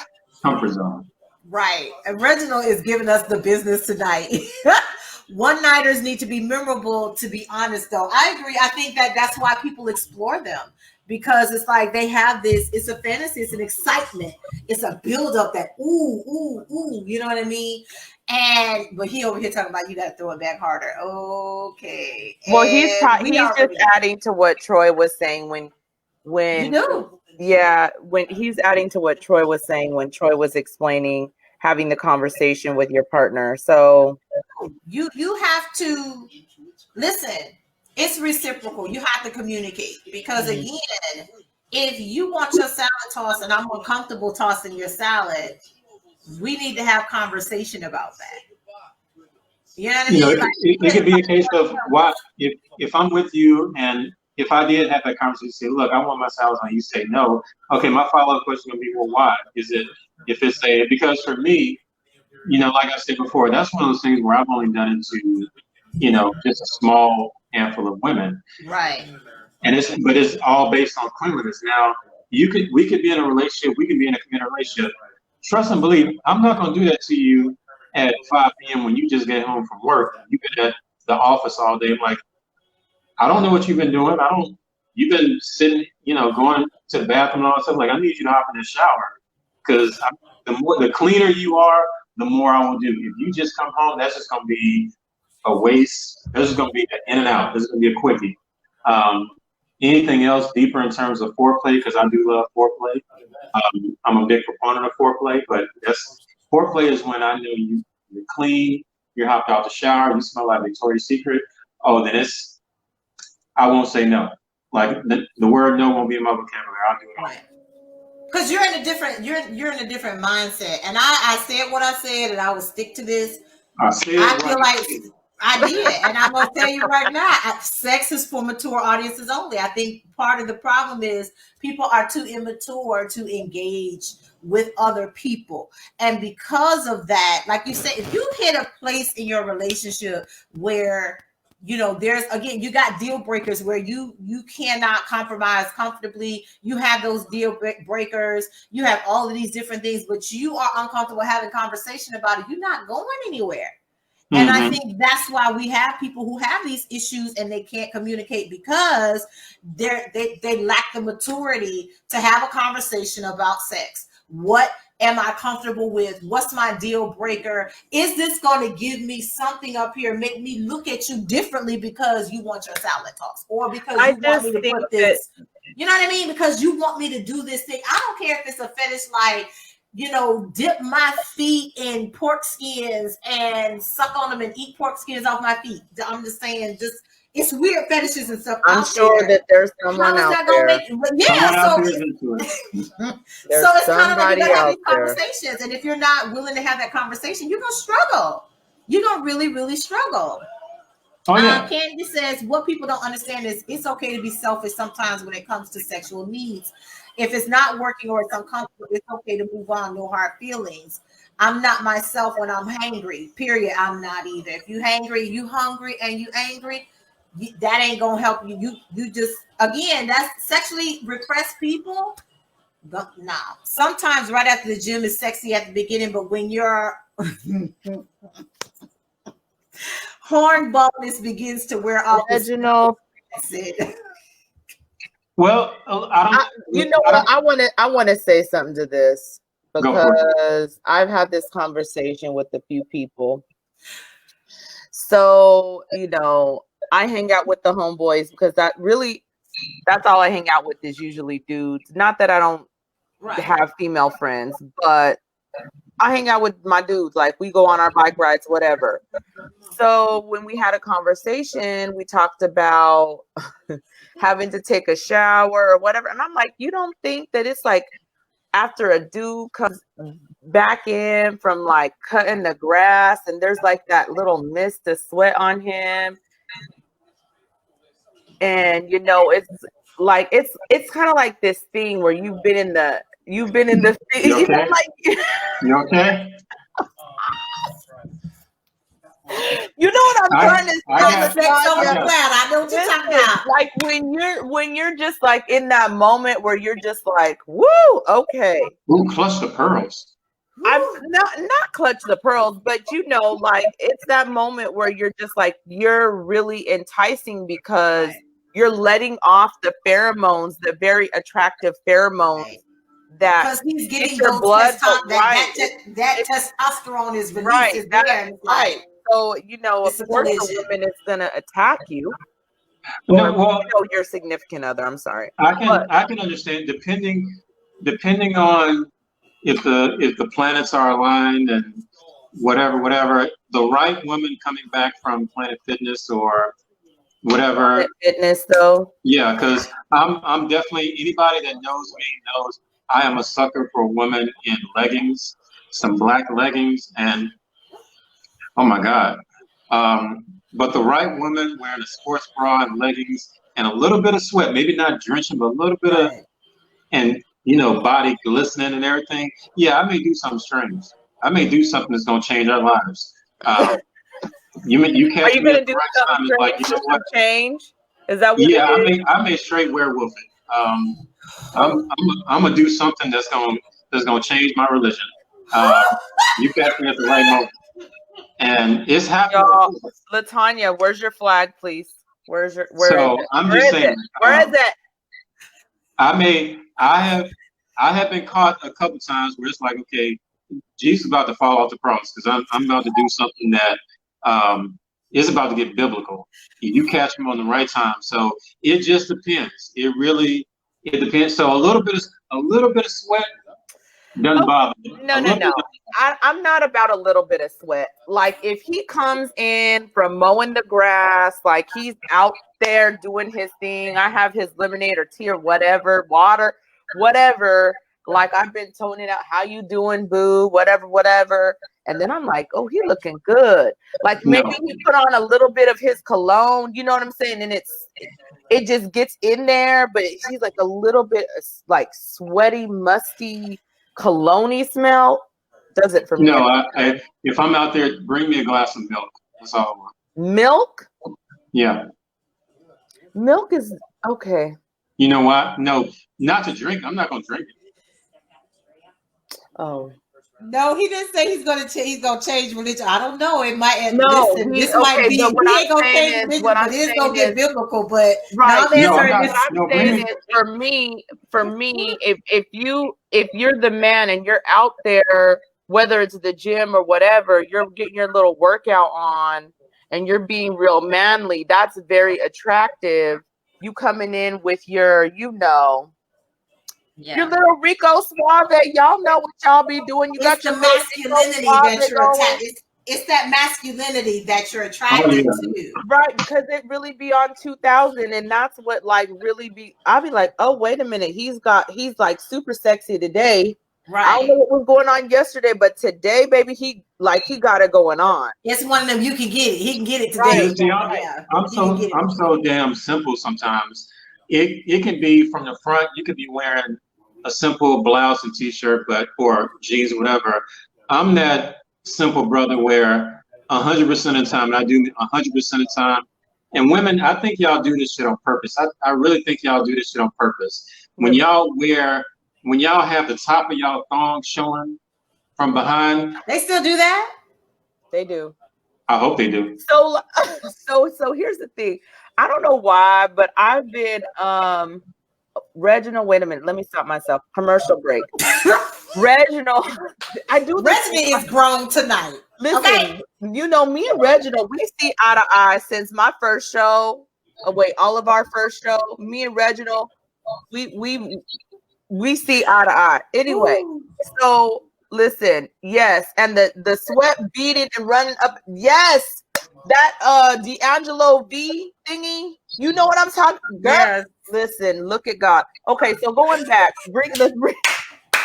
comfort zone. Right. And Reginald is giving us the business tonight. One-nighters need to be memorable, to be honest, though. I agree. I think that's why people explore them, because it's like they have this, it's a fantasy, it's an excitement, it's a build-up that, ooh, you know what I mean? But he over here talking about you got to throw it back harder. Okay. Well, he's just adding to what Troy was saying when you know. Yeah, when he's adding to what Troy was saying when Troy was explaining having the conversation with your partner. So you have to listen. It's reciprocal. You have to communicate, because again, if you want your salad tossed and I'm uncomfortable tossing your salad, we need to have conversation about that. You know what I mean? It could be a case of why if I'm with you, and if I did have that conversation, say, look, I want my salads on, you say no. Okay, my follow-up question would be, well, why? Because for me, like I said before, that's one of those things where I've only done it to, just a small handful of women. Right. And it's all based on cleanliness. Now, we could be in a relationship, we could be in a committed relationship. Trust and believe, I'm not going to do that to you at 5 p.m. when you just get home from work. You've been at the office all day. I'm like, I don't know what you've been doing. You've been sitting, going to the bathroom and all that stuff. Like, I need you to hop in the shower, because the cleaner you are, the more I will do. If you just come home, that's just going to be a waste. This is going to be an in and out. This is going to be a quickie. anything else deeper in terms of foreplay, because I do love foreplay. I'm a big proponent of foreplay, but foreplay is when I know you're clean, you're hopped out the shower, you smell like Victoria's Secret. Oh, then I won't say no. Like the word no won't be in my vocabulary. I'll do it all. Right. Because you're in a different mindset. And I said what I said, and I will stick to this. I feel like I did, and I'm gonna tell you right now, sex is for mature audiences only. I think part of the problem is people are too immature to engage with other people, and because of that, like you said, if you hit a place in your relationship where there's, again, you got deal breakers where you cannot compromise comfortably. You have those deal breakers. You have all of these different things, but you are uncomfortable having conversation about it. You're not going anywhere. And I think that's why we have people who have these issues and they can't communicate because they lack the maturity to have a conversation about sex. What am I comfortable with? What's my deal breaker? Is this going to give me something up here, make me look at you differently because you want your salad tossed, or because you want me to put this, you know what I mean? Because you want me to do this thing. I don't care if it's a fetish like, dip my feet in pork skins and suck on them and eat pork skins off my feet. I'm just saying, it's weird fetishes and stuff. I'm sure that there's someone out there. So it's kind of like you gotta have these conversations. And if you're not willing to have that conversation, you're gonna struggle. You're gonna really, really struggle. Oh, yeah. Candy says what people don't understand is it's okay to be selfish sometimes when it comes to sexual needs. If it's not working or it's uncomfortable, it's okay to move on. No hard feelings. I'm not myself when I'm hangry. Period. I'm not either. If you hangry, you hungry, and you angry, that ain't gonna help you. You just, again, that's sexually repressed people. Nah. Sometimes right after the gym is sexy at the beginning, but when your horn baldness begins to wear off, that's it. Well, I want to say something to this because I've had this conversation with a few people. So, I hang out with the homeboys because that's all I hang out with is usually dudes. Not that I don't have female friends, but I hang out with my dudes. Like we go on our bike rides, whatever. So when we had a conversation, we talked about having to take a shower or whatever. And I'm like, you don't think that it's like after a dude comes back in from like cutting the grass and there's like that little mist of sweat on him. And it's like it's kind of like this thing where you've been in the you okay? You okay? You know what I'm trying to say? I know what you're talking about. Like when you're just like in that moment where you're just like, woo, okay. Ooh, clutch the pearls. I'm not clutch the pearls, but like it's that moment where you're just like you're really enticing because you're letting off the pheromones, the very attractive pheromones that because he's getting your blood that testosterone is released. Right, right. So of course the woman is gonna attack you. Your significant other. I'm sorry. I can understand depending on if the planets are aligned and whatever. The right woman coming back from Planet Fitness or whatever. Planet Fitness though. Yeah, because I'm definitely, anybody that knows me knows I am a sucker for a woman in leggings, some black leggings, and oh my God. But the right woman wearing a sports bra and leggings and a little bit of sweat, maybe not drenching, but a little bit of, and body glistening and everything. Yeah, I may do something strange. I may do something that's gonna change our lives. You can't. Are you gonna do something like change? Is that what? Yeah, I may straight werewolf it. I'm gonna do something that's gonna change my religion. You catch me at the right moment. And it's happening. LaTanya, where's your flag, please? Where is it? I'm just saying. Where is it? I have been caught a couple times where it's like, okay, Jesus is about to fall off the cross because I'm about to do something that it's about to get biblical. You catch them on the right time. So it just depends. It depends. So a little bit of sweat doesn't bother me. No. I'm not about a little bit of sweat. Like if he comes in from mowing the grass, like he's out there doing his thing. I have his lemonade or tea or whatever, water, whatever. Like I've been toning out, how you doing, boo, whatever. And then I'm like, oh, he looking good. Like maybe he put on a little bit of his cologne, you know what I'm saying? And it just gets in there, but he's like a little bit like sweaty, musty, cologne smell. Does it for me? No, if I'm out there, bring me a glass of milk. That's all I want. Milk? Yeah. Milk is okay. You know what? No, not to drink. I'm not gonna drink it. Oh. No, he didn't say he's gonna change religion. I don't know. It might. No, listen, this might be. He ain't gonna change religion, but it's gonna get biblical. But right. I'm saying is for me, if you're the man and you're out there, whether it's the gym or whatever, you're getting your little workout on and you're being real manly. That's very attractive. You coming in with your, your little Rico Suave, y'all know what y'all be doing. You got your masculinity that you're attached. It's that masculinity that you're attracted to. Right, because it really be on 2000, and that's what like really be. I'll be like, oh, wait a minute, he's like super sexy today. Right. I don't know what was going on yesterday, but today, baby, he got it going on. It's one of them. You can get it. He can get it today. Right. See, I'm so damn simple sometimes. It can be from the front. You could be wearing a simple blouse and t-shirt, or jeans, whatever. I'm that simple brother where 100% of the time, and I do 100% of the time. And women, I think y'all do this shit on purpose. I really think y'all do this shit on purpose. When y'all have the top of y'all thong showing from behind. They still do that? They do. I hope they do. So here's the thing. I don't know why, but I've been Reginald, wait a minute. Let me stop myself. Commercial break. Reginald, I do. Reginald is grown tonight. Listen, okay. You know, me and Reginald, we see eye to eye since my first show. All of our first show. Me and Reginald, we see eye to eye. Anyway, so listen, yes, and the sweat beading and running up, yes, that D'Angelo V thingy. You know what I'm talking about? Yes. Listen, look at God. Okay, so going back, bring.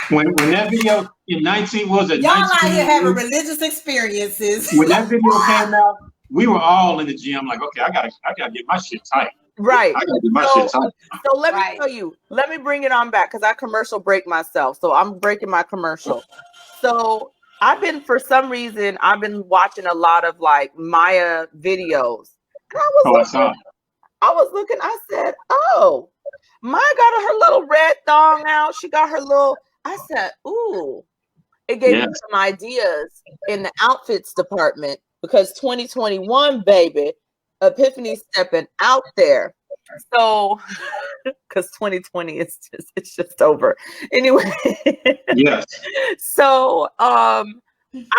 When that video in 19 was it? Y'all out here having religious experiences. When that video came out, we were all in the gym like, okay, I gotta get my shit tight. Right. I gotta get my shit tight. So let me tell you. Let me bring it on back because I commercial break myself. So I'm breaking my commercial. So for some reason, I've been watching a lot of like Maya videos. And I was looking, I said, oh, Maya got her little red thong out. She got her little, I said, ooh. It gave me some ideas in the outfits department because 2021, baby, Epiphany stepping out there. So, because 2020 it's just over. Anyway. Yes. So I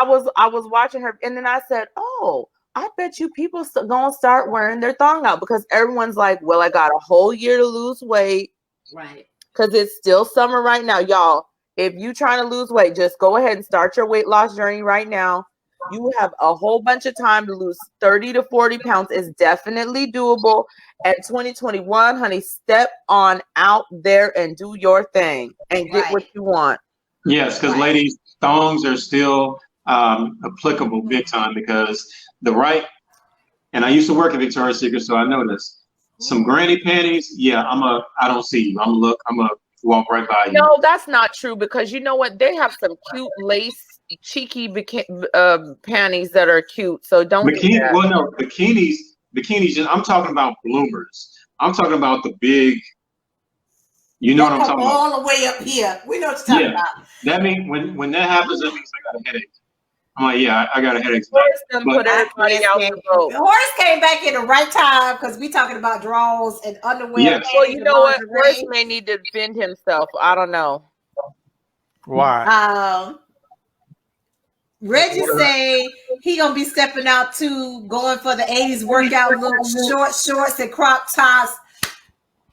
was watching her and then I said, oh, I bet you people gonna start wearing their thong out because everyone's like, well, I got a whole year to lose weight. Right. Because it's still summer right now. Y'all, if you trying to lose weight, just go ahead and start your weight loss journey right now. You have a whole bunch of time to lose 30 to 40 pounds. It's definitely doable. At 2021, honey, step on out there and do your thing and get what you want. Yes, because ladies, thongs are still applicable big time because and I used to work at Victoria's Secret, so I know this. Some granny panties, I don't see you. I'm gonna walk right by you. No, that's not true because you know what? They have some cute lace, cheeky panties that are cute. So don't do that. Well, no, bikinis. I'm talking about bloomers. I'm talking about the big. You know what I'm talking about? All the way up here. We know what you're talking about. That means when that happens, that means I got a headache. I'm like, I got a headache. Horace came back in the right time because we talking about drawers and underwear. Yes. Well, you know what? Horace may need to defend himself. I don't know. Why? Reggie say he gonna be stepping out too, going for the 80s workout look, short shorts and crop tops.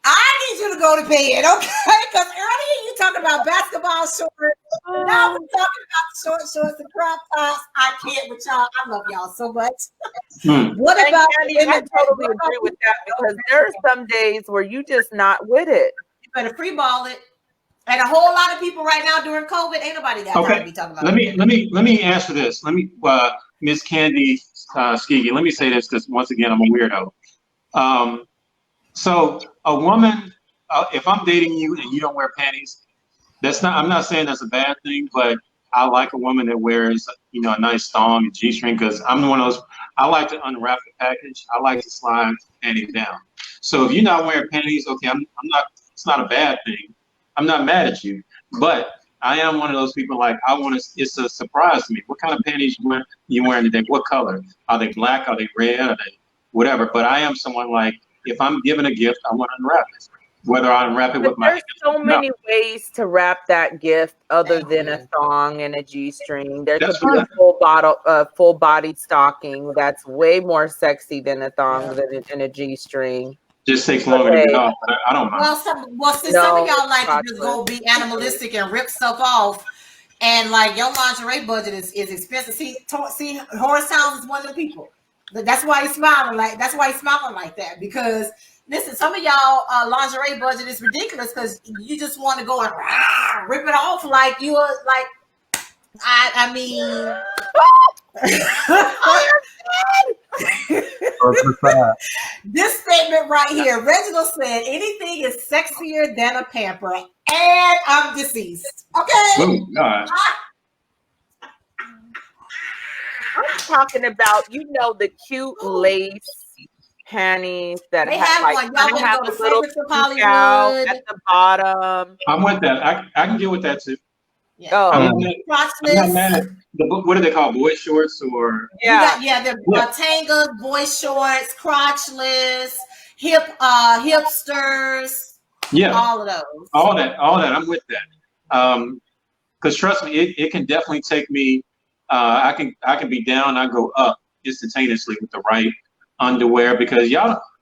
I need you to go to bed, okay? Because earlier you talking about basketball shorts. Now we're talking about short shorts and crop tops. I can't with y'all. I love y'all so much. What And about Candy, I totally agree with that because there are some days where you just not with it. You better free ball it. And a whole lot of people right now during COVID, ain't nobody got time to be talking about. Let me answer this. Let me, Miss Candy Skiggy. Let me say this because once again I'm a weirdo. So a woman, if I'm dating you and you don't wear panties, that's not. I'm not saying that's a bad thing, but I like a woman that wears, a nice thong and G-string because I'm one of those. I like to unwrap the package. I like to slide panties down. So if you're not wearing panties, okay, I'm not. It's not a bad thing. I'm not mad at you, but I am one of those people like I want to. It's a surprise to me. What kind of panties you wearing today? What color? Are they black? Are they red? Are they whatever? But I am someone like if I'm given a gift, I want to unwrap it. Whether I unwrap it with my there's so many ways to wrap that gift other than a thong and a G-string. There could be a full body stocking that's way more sexy than a thong and a G-string. Just takes longer to get off, but I don't mind. Some of y'all like to just go be animalistic and rip stuff off, and like your lingerie budget is expensive. See, Horace Towns is one of the people. That's why he's smiling like that because listen, some of y'all lingerie budget is ridiculous because you just want to go and rip it off like you are like. I mean. This statement right here, Reginald said, anything is sexier than a pamper, and I'm deceased. Okay. Oh, God. I'm talking about, the cute lace panties that they have like y'all have go a to little Favorites of Hollywood at the bottom. I'm with that. I can get with that too. Yeah. Oh, I'm not mad at what do they call boy shorts or they're tangas, boy shorts, crotchless, hipsters, all of those. All that. I'm with that. Because trust me, it can definitely take me. I can be down. I go up instantaneously with the right underwear because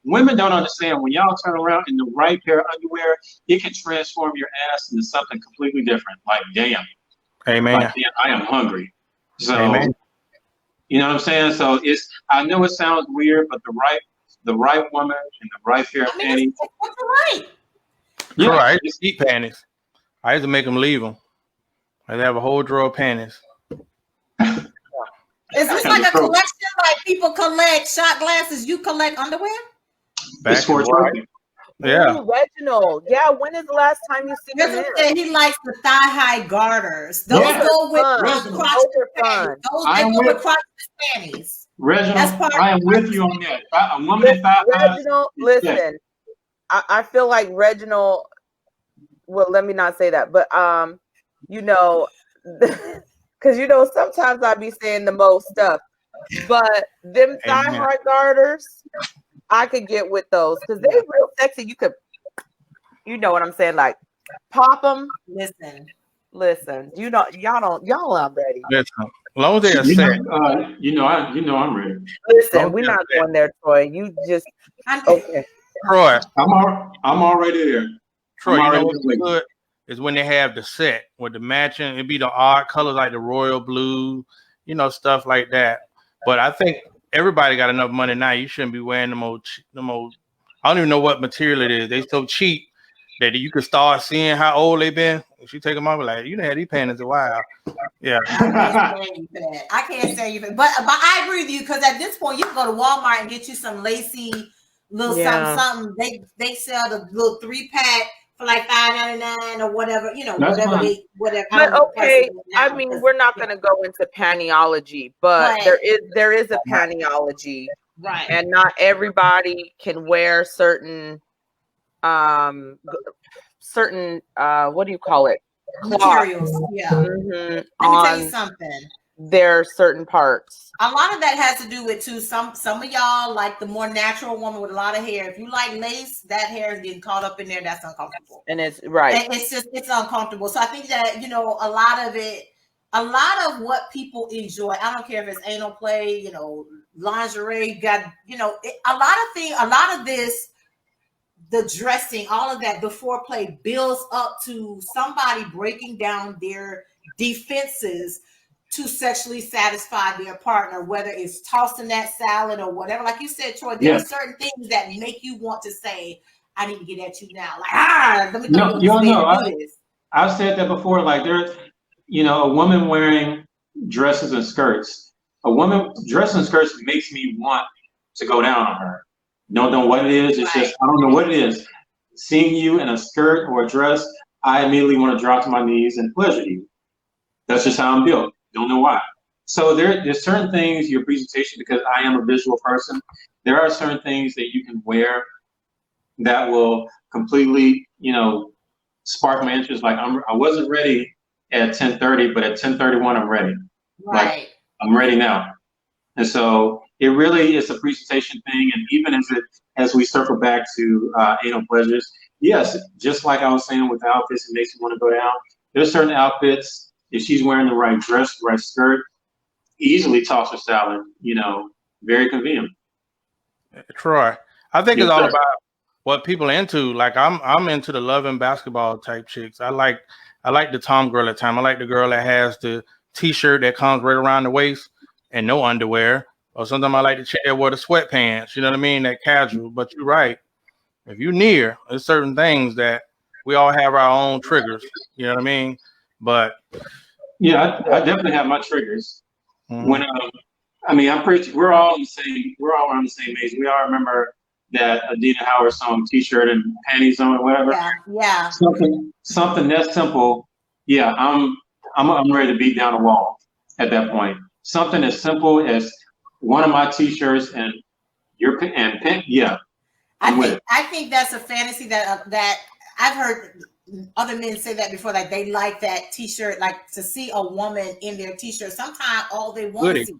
women don't understand when y'all turn around in the right pair of underwear, it can transform your ass into something completely different. Like, damn. Amen. Like, damn, I am hungry. So, Amen. you know what I'm saying? So I know it sounds weird, but the right woman and the right pair of panties. That's right. Yeah. Bro, I used to eat panties. I used to make them leave them. I'd have a whole drawer of panties. Is this like a collection? Like people collect shot glasses, you collect underwear? It's for trophy. Yeah. Ooh, Reginald. Yeah, when is the last time you seen him? He likes the thigh-high garters. Those go with crotch panties. Those go with crotch panties. Reginald, I am with you on that. A woman in thigh highs. Reginald, listen. I feel like Reginald. Well, let me not say that, but because sometimes I be saying the most stuff, but them thigh-high garters, I could get with those because they're real sexy. You could, what I'm saying, like pop them. Listen. Y'all aren't ready. Listen, as long as they're set. I'm ready. Listen, we're not going there, Troy. You just okay. Troy, I'm already there. Troy, you know what's good is when they have the set with the matching. It'd be the odd colors like the royal blue, stuff like that. But I think everybody got enough money now. You shouldn't be wearing the more. I don't even know what material it is. They so cheap that you can start seeing how old they've been. If you take them off, like you done had these panties a while. Yeah. I can't say you for that. But I agree with you because at this point you can go to Walmart and get you some lacy little something. They sell the little 3-pack for like $5.99 or whatever. Whatever. But okay, I mean we're not going to go into pantyology, but there is a pantyology, right? And not everybody can wear certain what do you call it? Materials. Yeah. Mm-hmm. Let me tell you something. There are certain parts. A lot of that has to do with too. Some of y'all like the more natural woman with a lot of hair. If you like lace, that hair is getting caught up in there. That's uncomfortable. And it's right. It's uncomfortable. So I think that a lot of it a lot of what people enjoy, I don't care if it's anal play, lingerie, a lot of this, the dressing, all of that, the foreplay builds up to somebody breaking down their defenses to sexually satisfy their partner, whether it's tossing that salad or whatever. Like you said, Troy, there are certain things that make you want to say, I need to get at you now. Like, let me throw you on the stage and do this. I've said that before. Like there's, a woman wearing dresses and skirts. A woman dressing and skirts makes me want to go down on her. Don't know what it is. It's just, I don't know what it is. Seeing you in a skirt or a dress, I immediately want to drop to my knees and pleasure you. That's just how I'm built. Don't know why. So there's certain things, your presentation, because I am a visual person, there are certain things that you can wear that will completely, spark my interest. Like I wasn't ready at 10:30, but at 10:31, I'm ready. Right. Like I'm ready now. And so it really is a presentation thing. And even as we circle back to anal pleasures, yes, just like I was saying with outfits, it makes me want to go down. There's certain outfits, if she's wearing the right dress, the right skirt, easily toss her salad, very convenient. Troy, I think it's all about what people are into. Like I'm into the love and basketball type chicks. I like the Tom girl at time. I like the girl that has the t-shirt that comes right around the waist and no underwear. Or sometimes I like the chick that wear the sweatpants, you know what I mean? That casual. But you're right. If you're near, there's certain things that we all have our own triggers, you know what I mean? But yeah, I definitely have my triggers. Mm-hmm. When I'm pretty. We're all around the same age. We all remember that Adina Howard song, "T-shirt and panties on," or whatever. Yeah. Something that simple. Yeah, I'm ready to beat down the wall at that point. Something as simple as one of my T-shirts and your pin. Yeah, I think that's a fantasy that I've heard other men say that before. Like they like that T-shirt, like to see a woman in their T-shirt. Sometimes all they want to see.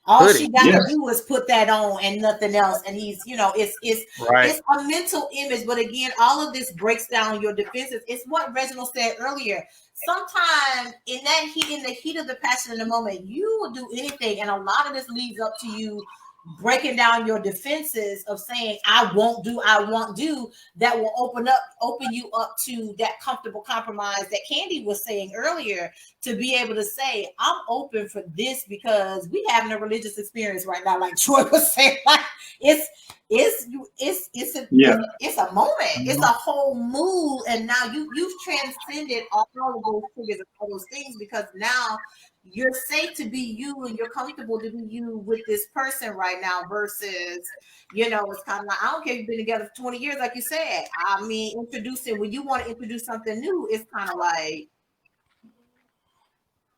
All she got to do is put that on and nothing else. And he's, it's a mental image. But again, all of this breaks down your defenses. It's what Reginald said earlier. Sometimes in the heat of the passion in the moment, you will do anything. And a lot of this leads up to you breaking down your defenses of saying, I won't do, that will open you up to that comfortable compromise that Candy was saying earlier, to be able to say, I'm open for this because we having a religious experience right now. Like Troy was saying, like it's a moment. It's a whole mood. And now you've transcended all of those triggers and all those things, because now you're safe to be you and you're comfortable to be you with this person right now versus, it's kind of like, I don't care if you've been together for 20 years, like you said. I mean, when you want to introduce something new, it's kind of like,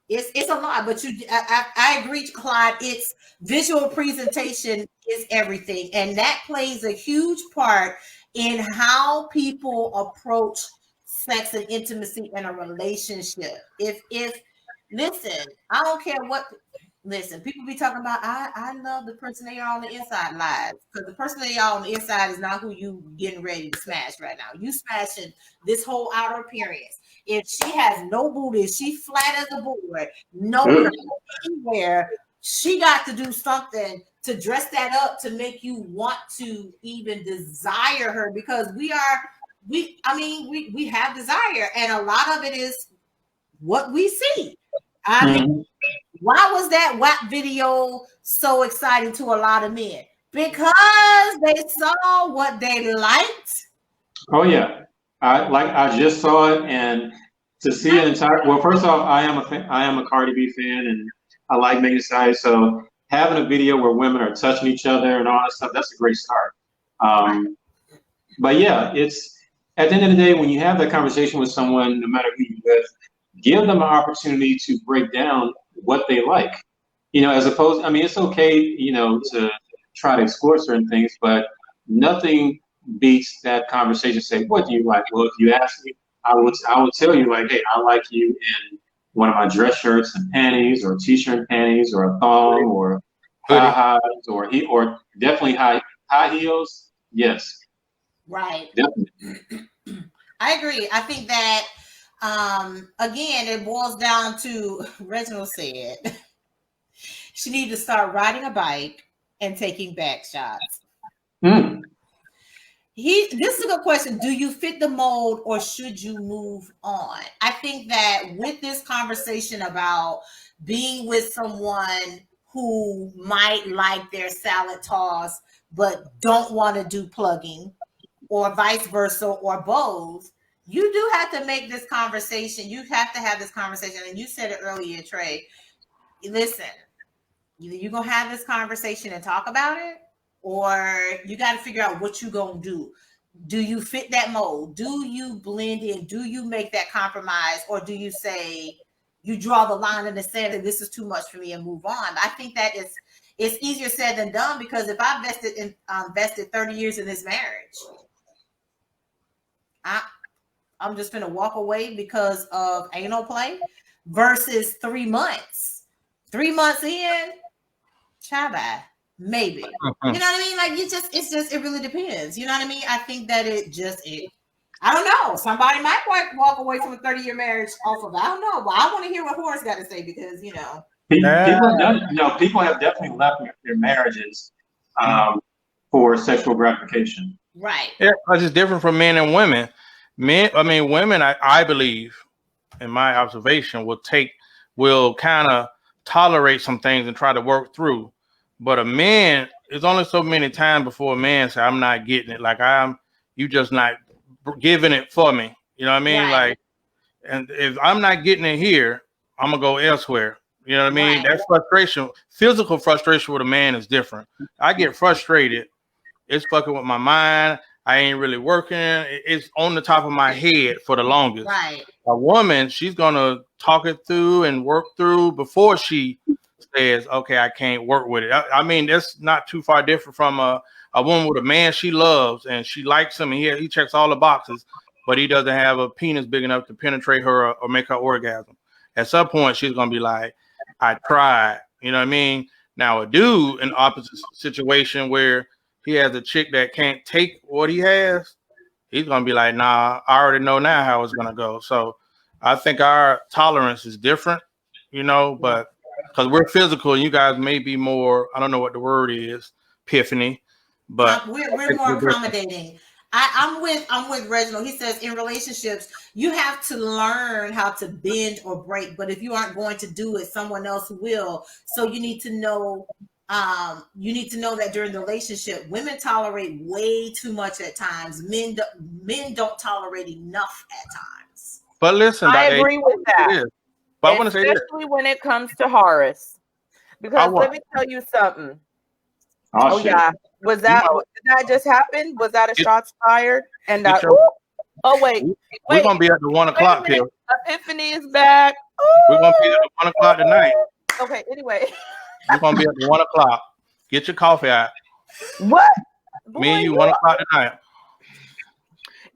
it's a lot. But I agree, Clyde. It's visual presentation is everything. And that plays a huge part in how people approach sex and intimacy in a relationship. Listen, I don't care what. Listen, people be talking about, I love the person they are on the inside, lies. Because the person they are on the inside is not who you getting ready to smash right now. You smashing this whole outer appearance. If she has no booty, she flat as a board, no anywhere, she got to do something to dress that up to make you want to even desire her, because we have desire, and a lot of it is what we see. I mean, why was that WAP video so exciting to a lot of men? Because they saw what they liked. Oh yeah, I just saw it, and to see it entire. Well, first off, I am a Cardi B fan, and I like Megan Thee Stallion. So having a video where women are touching each other and all that stuff, that's a great start. But yeah, it's at the end of the day, when you have that conversation with someone, no matter who you're with, give them an opportunity to break down what they like. As opposed, it's okay, to try to explore certain things, but nothing beats that conversation. Say, what do you like? Well, if you ask me, I would tell you, like, hey, I like you in one of my dress shirts and panties, or t-shirt and panties, or a thong, or high highs, or definitely high heels. Yes. Right. Definitely. I agree. I think that Again, it boils down to Reginald said she needs to start riding a bike and taking back shots. Mm. This is a good question. Do you fit the mold or should you move on? I think that with this conversation about being with someone who might like their salad toss but don't want to do plugging, or vice versa, or both, you do have to make this conversation. You have to have this conversation. And you said it earlier, Trey. Listen, you're going to have this conversation and talk about it, or you got to figure out what you're going to do. Do you fit that mold? Do you blend in? Do you make that compromise? Or do you say, you draw the line in the sand and this is too much for me and move on? I think that it's easier said than done, because if I invested 30 years in this marriage, I'm just going to walk away because of anal play versus 3 months. 3 months in, bye. Maybe. You know what I mean? Like, it really depends. You know what I mean? I think that I don't know. Somebody might walk away from a 30-year marriage off of it. I don't know. But I want to hear what Horace got to say, because, people have definitely left their marriages for sexual gratification. Right. Yeah, it's just different from men and women. Women, I believe, in my observation, will kind of tolerate some things and try to work through. But a man, there's only so many times before a man say, I'm not getting it. Like, you just not giving it for me. You know what I mean? Right. Like, and if I'm not getting it here, I'm going to go elsewhere. You know what I mean? Right. That's frustration. Physical frustration with a man is different. I get frustrated. It's fucking with my mind. I ain't really working. It's on the top of my head for the longest. Right. A woman, she's going to talk it through and work through before she says, okay, I can't work with it. I mean, that's not too far different from a woman with a man she loves and she likes him and he checks all the boxes, but he doesn't have a penis big enough to penetrate her or make her orgasm. At some point, she's going to be like, I tried. You know what I mean? Now, a dude in the opposite situation where he has a chick that can't take what he has, he's going to be like, nah, I already know now how it's going to go. So I think our tolerance is different, but because we're physical, you guys may be more, I don't know what the word is, epiphany, but we're more accommodating. I'm with Reginald. He says in relationships, you have to learn how to bend or break. But if you aren't going to do it, someone else will. So you need to know that during the relationship, women tolerate way too much at times. Men don't tolerate enough at times. But listen, I agree with that. But I want to say this, especially when it comes to Horace, because let me tell you something. Oh yeah, did that just happen? Was that a shots fired? And wait, we're gonna be at the 1 o'clock pill. Epiphany is back. We're gonna be at the 1 o'clock tonight. Okay, anyway. We're gonna be at the 1 o'clock. Get your coffee out. What? Me and you 1 o'clock tonight.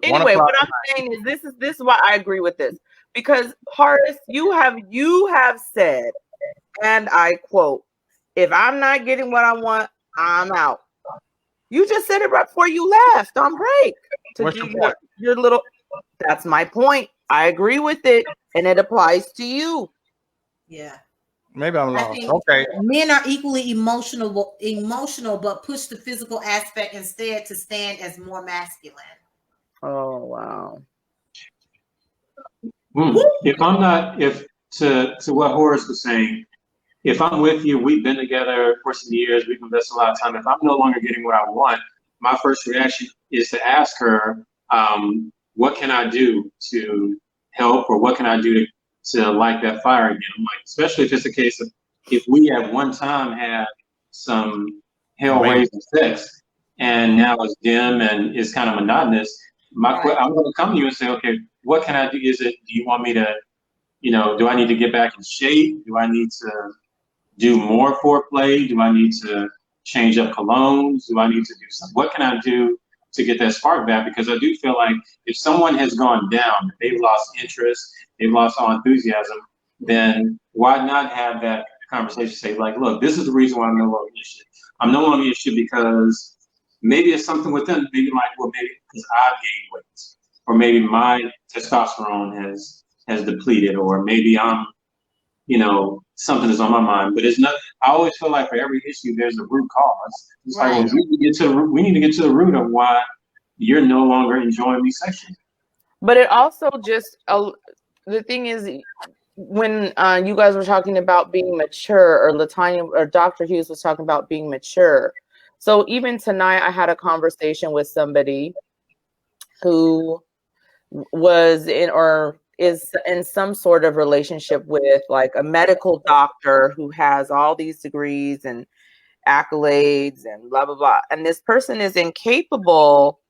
Anyway, what I'm saying is this is why I agree with this. Because Horace, you have said, and I quote, if I'm not getting what I want, I'm out. You just said it right before you left on break. What's your point? Your little, that's my point. I agree with it, and it applies to you. Yeah. Maybe I'm lost. Okay. Men are equally emotional, but push the physical aspect instead to stand as more masculine. Oh wow. To what Horace was saying, if I'm with you, we've been together for some years, we've invested a lot of time. If I'm no longer getting what I want, my first reaction is to ask her, what can I do to help, or what can I do to light that fire again? I'm like, especially if it's a case of if we at one time had some hell-raising sex and now it's dim and it's kind of monotonous, I'm going to come to you and say, okay, what can I do? Do you want me to, do I need to get back in shape? Do I need to do more foreplay? Do I need to change up colognes? Do I need to do something? What can I do to get that spark back? Because I do feel like if someone has gone down, they've lost interest, they've lost all enthusiasm, then why not have that conversation? Say, like, look, this is the reason why I'm no longer interested. I'm no longer interested because maybe it's something with them. Maybe like, well, maybe because I've gained weight, or maybe my testosterone has has depleted, or maybe I'm, something is on my mind. But it's not. I always feel like for every issue, there's a root cause. It's like, well, Right. we need to get to the root of why you're no longer enjoying me sexually. But it also just the thing is, when you guys were talking about being mature, or Latanya or Dr. Hughes was talking about being mature. So even tonight, I had a conversation with somebody who was in or is in some sort of relationship with like a medical doctor who has all these degrees and accolades and blah, blah, blah. And this person is incapable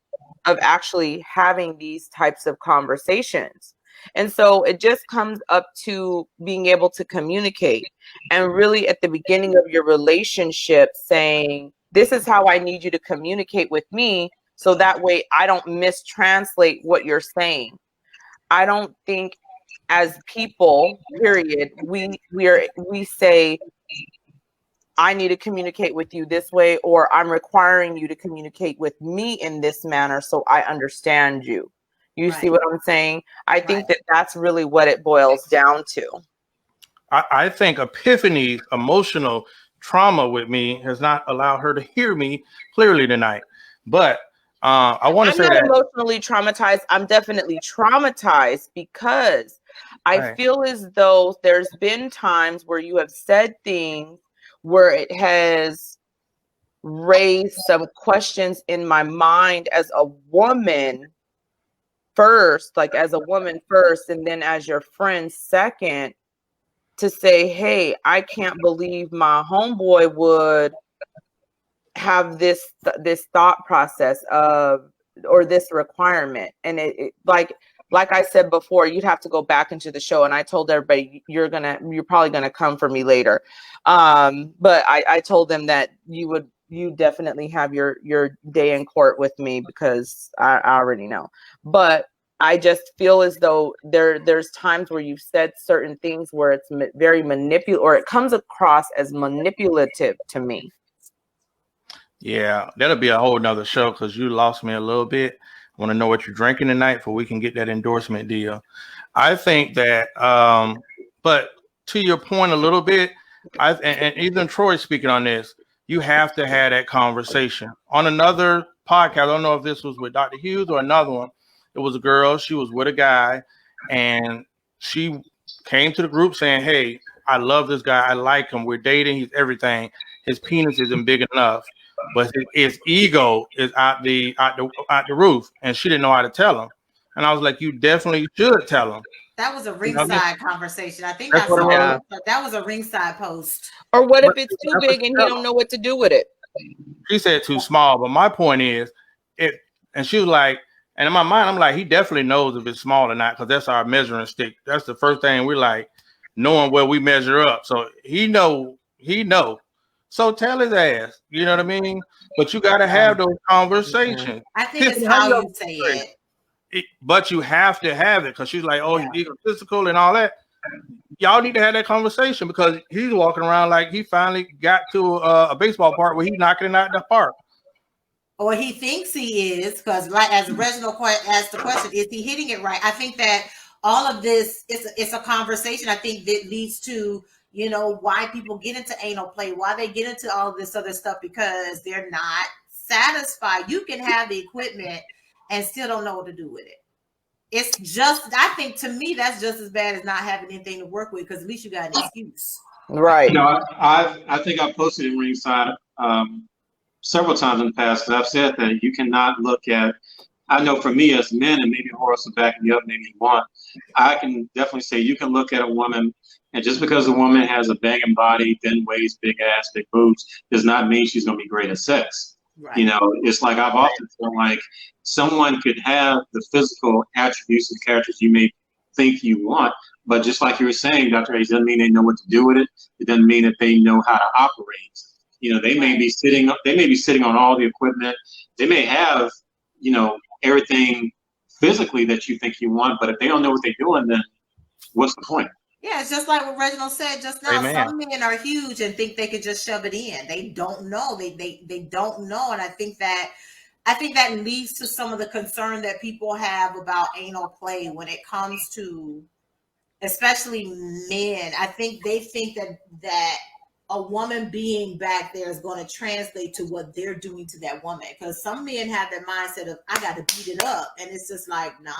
of actually having these types of conversations. And so it just comes up to being able to communicate, and really at the beginning of your relationship saying, this is how I need you to communicate with me, so that way I don't mistranslate what you're saying. I don't think as people, period, we say, I need to communicate with you this way, or I'm requiring you to communicate with me in this manner so I understand you. You see what I'm saying? I think that that's really what it boils down to. I think Epiphany's emotional trauma with me has not allowed her to hear me clearly tonight. But I want to say that I'm not emotionally traumatized. I'm definitely traumatized because I feel as though there's been times where you have said things where it has raised some questions in my mind as a woman first, like as a woman first, and then as your friend second, to say, hey, I can't believe my homeboy would have this thought process of, or this requirement. And it like I said before, you'd have to go back into the show, and I told everybody you're probably gonna come for me later, but I told them that you definitely have your day in court with me, because I already know. But I just feel as though there's times where you've said certain things where it's very manipulative, or it comes across as manipulative to me. Yeah, that'll be a whole nother show, because you lost me a little bit. I want to know what you're drinking tonight before we can get that endorsement deal. I think that, but to your point a little bit, and even Troy speaking on this, you have to have that conversation. On another podcast, I don't know if this was with Dr. Hughes or another one, it was a girl, she was with a guy, and she came to the group saying, hey, I love this guy, I like him, we're dating, he's everything. His penis isn't big enough, but his ego is out the roof, and she didn't know how to tell him. And I was like, you definitely should tell him. That was a ringside conversation. I think That's what it was. that was a ringside post. Or what if it's too big and he don't know what to do with it? She said too small, but my point is, and she was like, and in my mind, I'm like, he definitely knows if it's small or not, because that's our measuring stick. That's the first thing we're like, knowing where we measure up. So he know. So tell his ass, you know what I mean? But you got to have those conversations. I think it's how you say it. But you have to have it, because she's like, oh, he's egotistical and all that. Y'all need to have that conversation, because he's walking around like he finally got to a baseball park where he's knocking it out the park. Or he thinks he is, because like as Reginald asked the question, is he hitting it right? I think that all of this it's a conversation. I think that leads to, why people get into anal play, why they get into all of this other stuff, because they're not satisfied. You can have the equipment and still don't know what to do with it. It's just, I think, to me, that's just as bad as not having anything to work with, because at least you got an excuse. Right. I think I posted in Ringside several times in the past, because I've said that you cannot look at, I know for me as men, and maybe Horace will back me up, maybe you want, I can definitely say you can look at a woman, and just because a woman has a banging body, thin waist, big ass, big boobs, does not mean she's going to be great at sex. Right. It's like I've often felt like someone could have the physical attributes and characters you may think you want, but just like you were saying, Dr. A, doesn't mean they know what to do with it. It doesn't mean that they know how to operate. They may be sitting on all the equipment. They may have, everything physically that you think you want, but if they don't know what they're doing, then what's the point? Yeah, it's just like what Reginald said just now. Amen. Some men are huge and think they could just shove it in. They don't know. They don't know. And I think that leads to some of the concern that people have about anal play when it comes to especially men. I think they think that a woman being back there is going to translate to what they're doing to that woman. Because some men have that mindset of I got to beat it up, and it's just like, nah,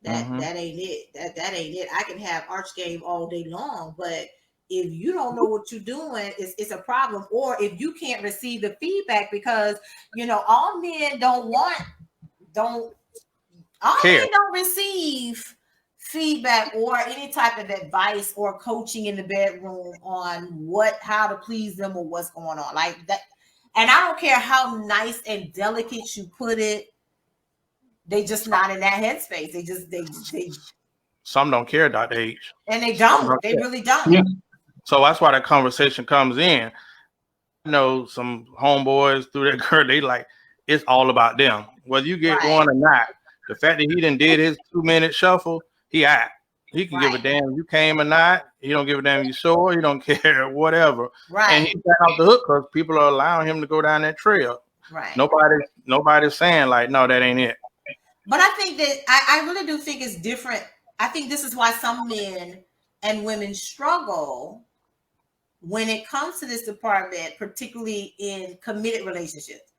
that ain't it. That ain't it. I can have arch game all day long, but if you don't know what you're doing, it's a problem. Or if you can't receive the feedback, because all men don't receive feedback or any type of advice or coaching in the bedroom on how to please them or what's going on like that. And I don't care how nice and delicate you put it, they just not in that headspace. They some don't care, Dr. H. And they don't. They really don't. Yeah. So that's why that conversation comes in. Some homeboys through that girl, they like, it's all about them. Whether you get one or not, the fact that he done did his 2-minute shuffle, he can give a damn if you came or not. He don't give a damn you sure. He don't care, whatever. Right. And he's off the hook because people are allowing him to go down that trail. Right. Nobody's saying like, no, that ain't it. But I think that I really do think it's different. I think this is why some men and women struggle when it comes to this department, particularly in committed relationships.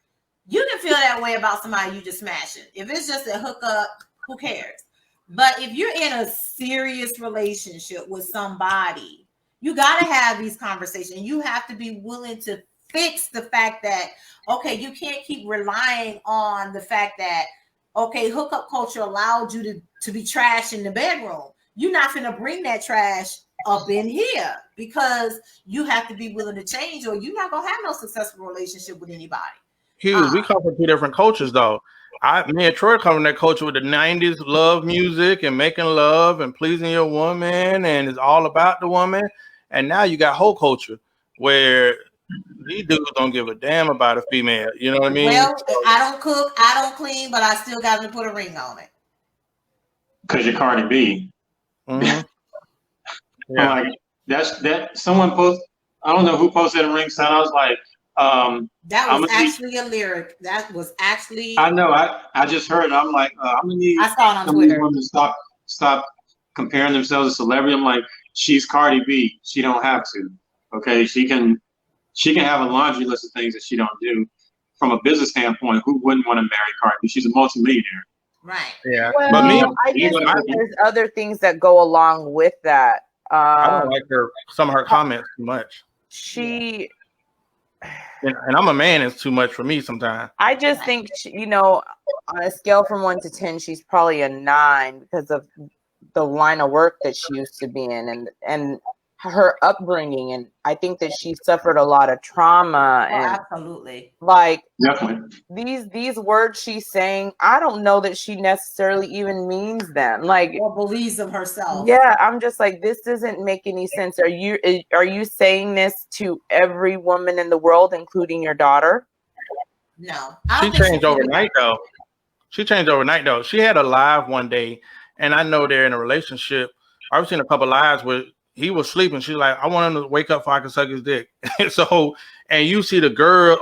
You can feel that way about somebody you just smashing. If it's just a hookup, who cares? But if you're in a serious relationship with somebody, you got to have these conversations. You have to be willing to fix the fact that, okay, you can't keep relying on the fact that, okay, hookup culture allowed you to be trash in the bedroom. You're not going to bring that trash up in here, because you have to be willing to change, or you're not going to have no successful relationship with anybody. Hugh, we come from two different cultures, though. Me and Troy come from that culture with the 90s love music and making love and pleasing your woman, and it's all about the woman. And now you got whole culture where these dudes don't give a damn about a female. You know what I mean? Well, I don't cook, I don't clean, but I still got to put a ring on it. Because you're Cardi B. Mm-hmm. Yeah. Like that someone posted, I don't know who posted a ring sign. I was like, that was actually a lyric. That was actually, I know, I just heard it. I'm like, I'm gonna need I saw it on Twitter. Women to stop comparing themselves to celebrity. I'm like, she's Cardi B. She don't have to. Okay, she can have a laundry list of things that she don't do. From a business standpoint, who wouldn't want to marry Cardi B? She's a multimillionaire. Right. Yeah. Well, But me, I just think there's other things that go along with that. I don't like some of her comments too much. And I'm a man, it's too much for me sometimes. I just think, on a scale from 1 to 10, she's probably a 9 because of the line of work that she used to be in and her upbringing. And I think that she suffered a lot of trauma. And absolutely. Like, definitely. these words she's saying, I don't know that she necessarily even means them. Like, or believes them herself. Yeah, I'm just like, this doesn't make any sense. Are you saying this to every woman in the world, including your daughter? No. She changed overnight, though. She had a live one day, and I know they're in a relationship. I've seen a couple lives where he was sleeping. She's like, I want him to wake up so I can suck his dick. And you see the girl,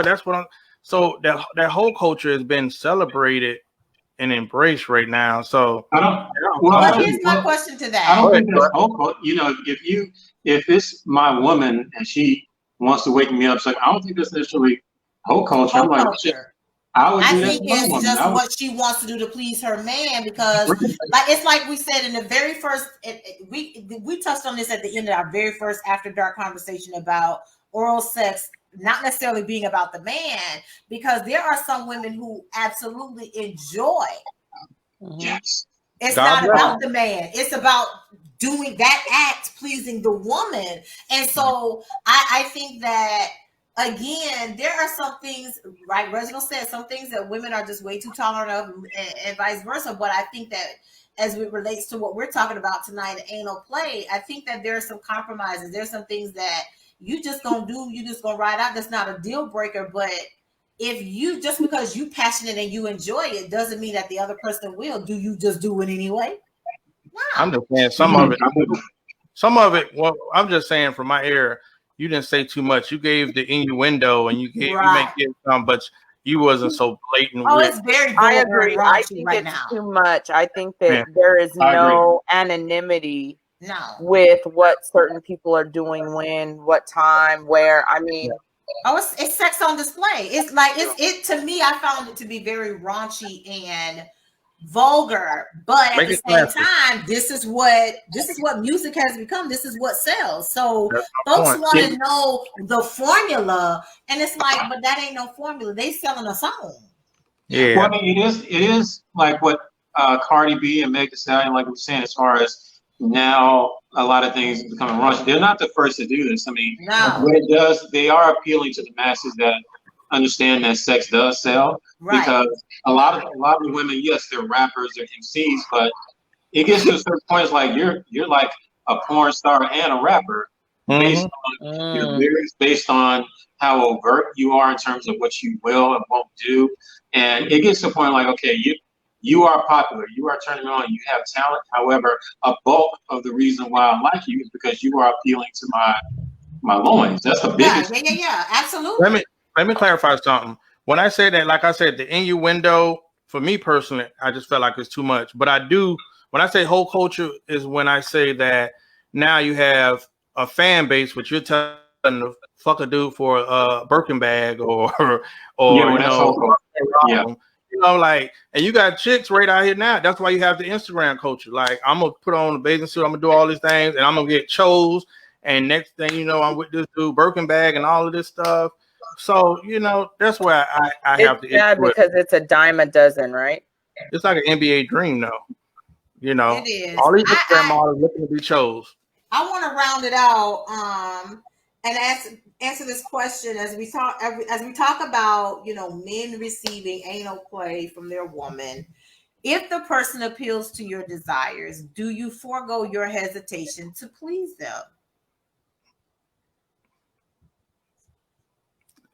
that's what I'm. So that whole culture has been celebrated and embraced right now. So here's my question to that. I don't think that's whole culture. If it's my woman and she wants to wake me up, so I don't think that's necessarily whole culture. I'm like, I think it's just what she wants to do to please her man, because it's like we said in the very first, we touched on this at the end of our very first After Dark conversation about oral sex not necessarily being about the man, because there are some women who absolutely enjoy. Yes. It's not about the man. It's about doing that act, pleasing the woman. And so I think that, again, there are some things, like Reginald said, some things that women are just way too tolerant of, and vice versa. But I think that as it relates to what we're talking about tonight, anal play, I think that there are some compromises. There's some things that you just gonna do, you just gonna ride out. That's not a deal breaker. But if you, just because you passionate and you enjoy it, doesn't mean that the other person will. Do you just do it anyway? No. I'm just saying some of it. Well, I'm just saying from my ear, you didn't say too much. You gave the innuendo and you make it some, but you wasn't so blatant Oh, with. it's very I vulgar and agree. I raunchy think right it's now. too much. I think that Yeah. there is I agree. no anonymity No. with what certain people are doing, when, what time, where. I mean, Oh, it's sex on display. It's like it to me. I found it to be very raunchy and vulgar, but at Make the it same classy. time, this is what music has become. This is what sells. So That's my folks point. want to know the formula, and it's like, but that ain't no formula. They selling a song. Well, Yeah. I mean, it is like what Cardi B and Meg Thee Stallion, like we were saying, as far as now a lot of things becoming raunchy. They're not the first to do this. I mean, No, what it does, they are appealing to the masses that understand that sex does sell. right. Because a lot of women, yes, they're rappers, they're MCs, but it gets to a certain point. It's like you're like a porn star and a rapper based Mm-hmm. on your lyrics, based on how overt you are in terms of what you will and won't do. And it gets to a point like, okay, you are popular, you are turning on, you have talent. However, a bulk of the reason why I like you is because you are appealing to my loins. That's the Yeah, biggest. yeah. Let Absolutely. me clarify something. When I say that, like I said, the innuendo for me personally, I just felt like it's too much. But I do, when I say whole culture, is when I say that now you have a fan base, which you're telling to fuck a dude for a Birkin bag or Yeah, or well, that's whole culture. Yeah. like, and you got chicks right out here now. That's why you have the Instagram culture. Like, I'm gonna put on a bathing suit, I'm gonna do all these things, and I'm gonna get chose. And next thing you know, I'm with this dude Birkin bag and all of this stuff. So, that's where I it's have the issue sad with. because it's a dime a dozen, right? It's like an NBA dream, though. It is. All these Instagram models looking to be chose. I want to round it out and answer this question as we talk about men receiving anal play from their woman. If the person appeals to your desires, do you forego your hesitation to please them?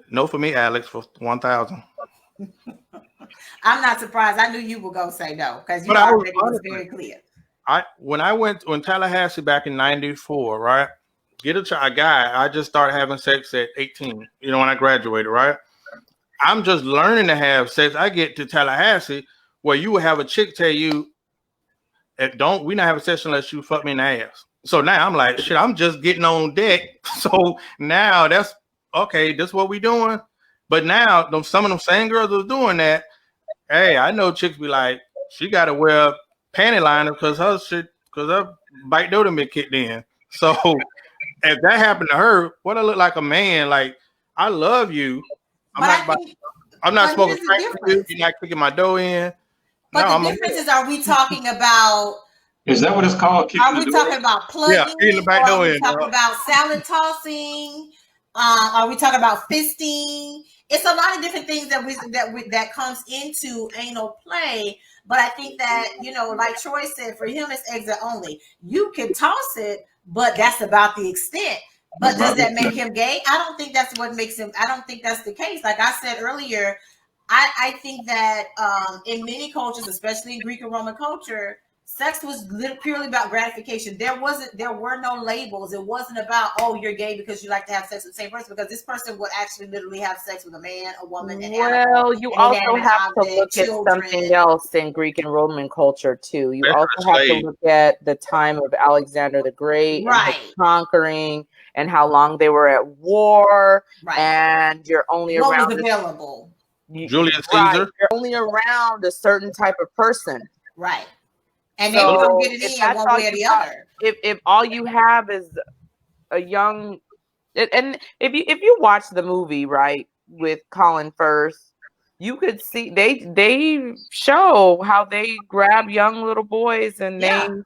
No for me, Alex, for 1,000. I'm not surprised. I knew you were gonna say no because you But I was already was honestly, very clear. when I went in Tallahassee back in '94, right? A guy. I just started having sex at 18. When I graduated, right? I'm just learning to have sex. I get to Tallahassee where you will have a chick tell you, "Don't we not have a sex unless you fuck me in the ass." So now I'm like, shit. I'm just getting on deck. So now that's okay. This what we doing. But now some of them same girls are doing that. Hey, I know chicks be like, she got to wear panty liner because her bite done been kicked in. So if that happened to her, what I look like a man? Like, I love you. But I think, I'm not but smoking here's the crack with you. difference. You're not kicking my dough in. No, But the I'm a difference is, are we talking about? Is that what it's called? Kicking Are the we door? talking about yeah, getting the plugging, or back are door we in. talking about salad tossing? Are we talking about fisting? It's a lot of different things that comes into anal play. But I think that like Troy said, for him it's exit only. You can toss it, but that's about the extent. But does that make him gay? I don't think that's what makes him. I don't think that's the case. Like I said earlier, I think that in many cultures, especially in Greek and Roman culture, sex was purely about gratification. There were no labels. It wasn't about, oh, you're gay because you like to have sex with the same person, because this person would actually literally have sex with a man, a woman, an animal, Well, you an also inanimate have to object, look at children. something else in Greek and Roman culture too. You That's also a have to slave. look at the time of Alexander the Great and his Right, conquering, and how long they were at war, right. and you're only What was around available? Julius right. Caesar. You're only around a certain type of person. Right. And they were So gonna get it if in that's one all way or you the got, other. if all you have is a young, and if you watch the movie, right, with Colin Firth, you could see they show how they grab young little boys and Yeah. they do what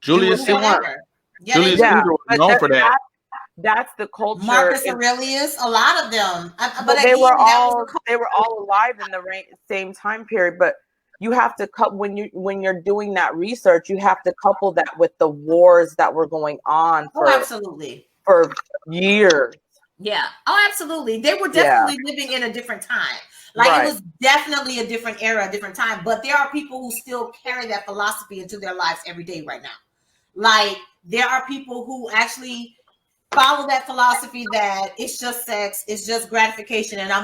Julius they Caesar. want. Whatever. Yeah, they Julius do. Yeah, Caesar was but known for that. that's the culture. Marcus Aurelius, a lot of them. But Well, again, that was the they were all alive in the same time period. But you have to when you're doing that research, you have to couple that with the wars that were going on absolutely. for years. Yeah. Oh, absolutely. They were Yeah. definitely living in a different time. Like Right. it was definitely a different era, a different time. But there are people who still carry that philosophy into their lives every day right now. Like there are people who actually follow that philosophy that it's just sex, it's just gratification, and I'm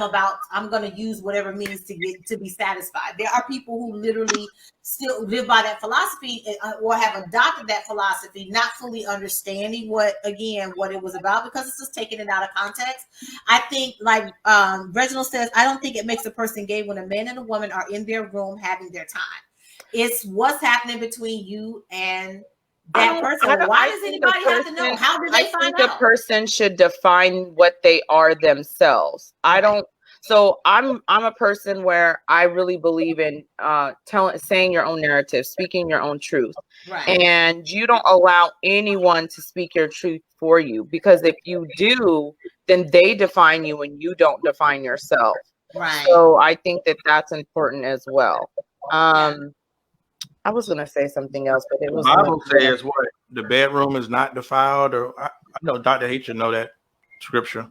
going to use whatever means to be satisfied. There are people who literally still live by that philosophy or have adopted that philosophy, not fully understanding what it was about, because it's just taking it out of context. I think, like Reginald says, I don't think it makes a person gay when a man and a woman are in their room having their time. It's what's happening between you and that person. Why does anybody have to know? How did they find out? I think a person should define what they are themselves. I don't. So I'm a person where I really believe in saying your own narrative, speaking your own truth. Right. And you don't allow anyone to speak your truth for you, because if you do, then they define you and you don't define yourself. Right. So I think that that's important as well. I was going to say something else, but it was. The Bible says what? The bedroom is not defiled, or I know Dr. H should know that scripture.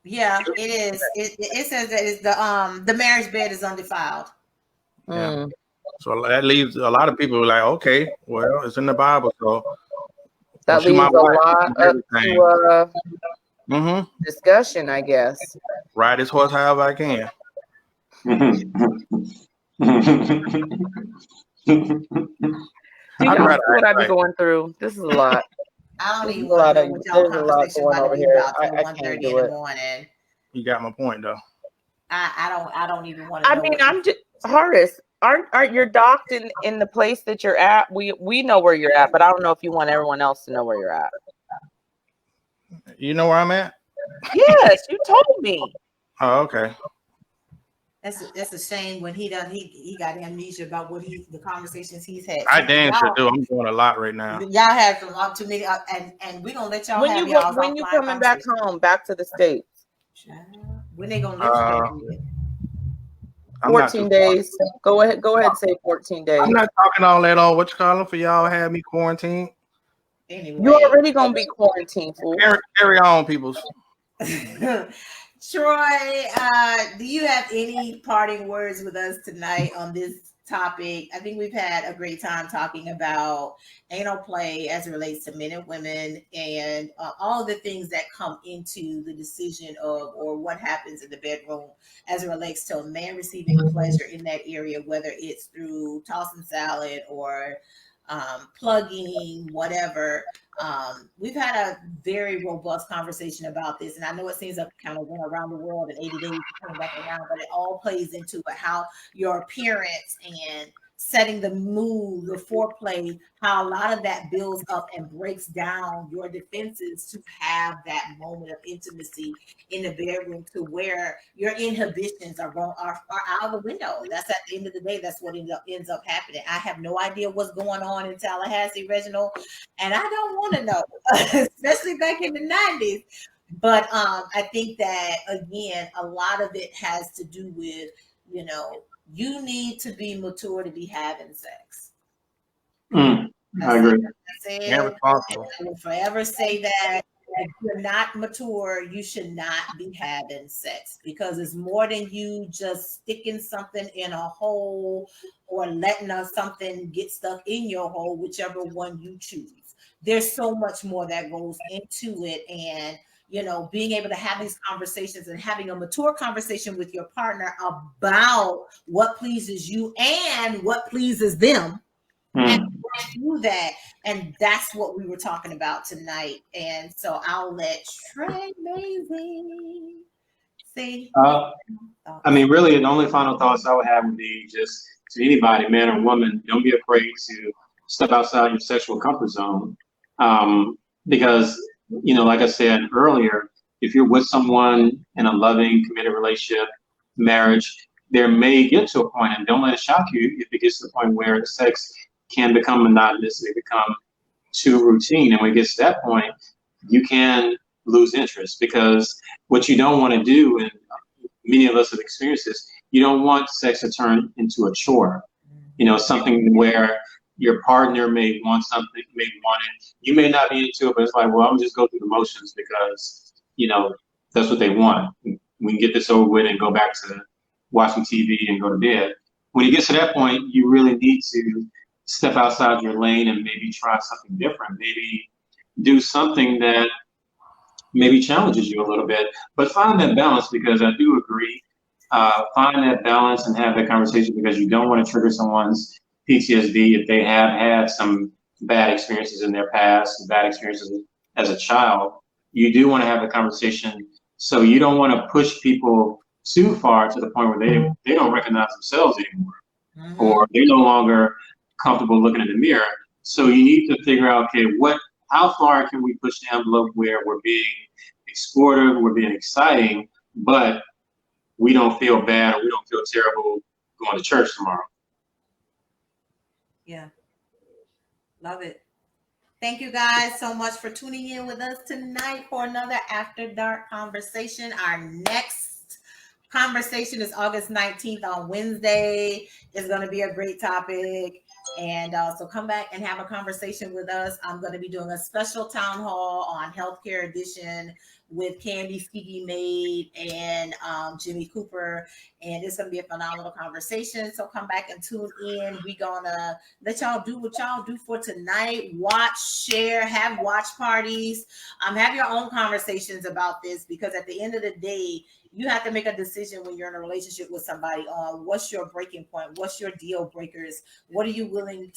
Yeah, it is. It says that it's the marriage bed is undefiled. Yeah. So that leaves a lot of people like, okay, well, it's in the Bible, so that leaves a lot up to discussion, I guess. Ride this horse however I can. You know what I be going through. This is a lot. I don't even want to know what y'all conversation about to be about till 1:30 in the morning. You got my point, though. I don't even want to know. I mean, I'm just Horace. Aren't you docked in the place that you're at? We know where you're at, but I don't know if you want everyone else to know where you're at. You know where I'm at? Yes, you told me. Oh, okay. That's a shame when he got amnesia about the conversations he's had. I damn sure do. I'm doing a lot right now. Y'all have a lot too many, and we're gonna let y'all when you coming back home, back to the States. When they gonna let you do it? 14 days. Go ahead and say 14 days. I'm not talking all that on what you call them for y'all have me quarantined. Anyway, you already gonna be quarantined, fool. Carry on, peoples. Troy, do you have any parting words with us tonight on this topic? I think we've had a great time talking about anal play as it relates to men and women, and all of the things that come into the decision of or what happens in the bedroom as it relates to a man receiving pleasure in that area, whether it's through tossing salad or plugging, whatever. We've had a very robust conversation about this, and I know it seems like kind of went around the world in 80 days coming back around, but it all plays into how your appearance and setting the mood, the foreplay, how a lot of that builds up and breaks down your defenses to have that moment of intimacy in the bedroom, to where your inhibitions are out of the window. That's at the end of the day, that's what ends up happening. I have no idea what's going on in Tallahassee, Reginald, and I don't want to know, especially back in the 90s. But I think that, again, a lot of it has to do with, you need to be mature to be having sex. I agree. I will forever say that. If you're not mature, you should not be having sex, because it's more than you just sticking something in a hole or letting something get stuck in your hole, whichever one you choose. There's so much more that goes into it, and being able to have these conversations and having a mature conversation with your partner about what pleases you and what pleases them. And do that. And that's what we were talking about tonight. And so I'll let Trey Maisie say. I mean, really, the only final thoughts I would have would be just to anybody, man or woman, don't be afraid to step outside your sexual comfort zone. Because, like I said earlier, if you're with someone in a loving, committed relationship, marriage, there may get to a point, and don't let it shock you if it gets to the point where sex can become monotonous, it become too routine. And when it gets to that point, you can lose interest, because what you don't want to do, and many of us have experienced this, you don't want sex to turn into a chore. Something where your partner may want something, may want it. You may not be into it, but it's like, well, I'm just go through the motions because, that's what they want. We can get this over with and go back to watching TV and go to bed. When it gets to that point, you really need to step outside your lane and maybe try something different. Maybe do something that maybe challenges you a little bit. But find that balance, because I do agree. Find that balance and have that conversation, because you don't want to trigger someone's PTSD if they have had some bad experiences in their past, bad experiences as a child. You do want to have the conversation, so you don't want to push people too far to the point where they don't recognize themselves anymore, or they're no longer comfortable looking in the mirror. So you need to figure out, okay, how far can we push the envelope where we're being explorative, we're being exciting, but we don't feel bad or we don't feel terrible going to church tomorrow. Yeah. Love it. Thank you guys so much for tuning in with us tonight for another After Dark conversation. Our next conversation is August 19th on Wednesday. It's going to be a great topic. And so come back and have a conversation with us. I'm going to be doing a special town hall on Healthcare Edition with Candy Skiki Maid and Jimmy Cooper. And it's going to be a phenomenal conversation. So come back and tune in. We're going to let y'all do what y'all do for tonight. Watch, share, have watch parties. Have your own conversations about this, because at the end of the day, you have to make a decision when you're in a relationship with somebody on what's your breaking point, what's your deal breakers, what are you willing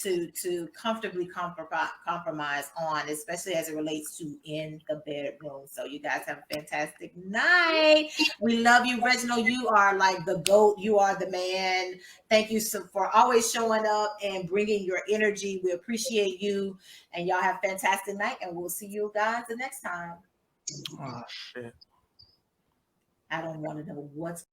to comfortably compromise on, especially as it relates to in the bedroom. So you guys have a fantastic night. We love you, Reginald. You are like the GOAT. You are the man. Thank you for always showing up and bringing your energy. We appreciate you, and y'all have a fantastic night, and we'll see you guys the next time. Oh, shit. I don't want to know what's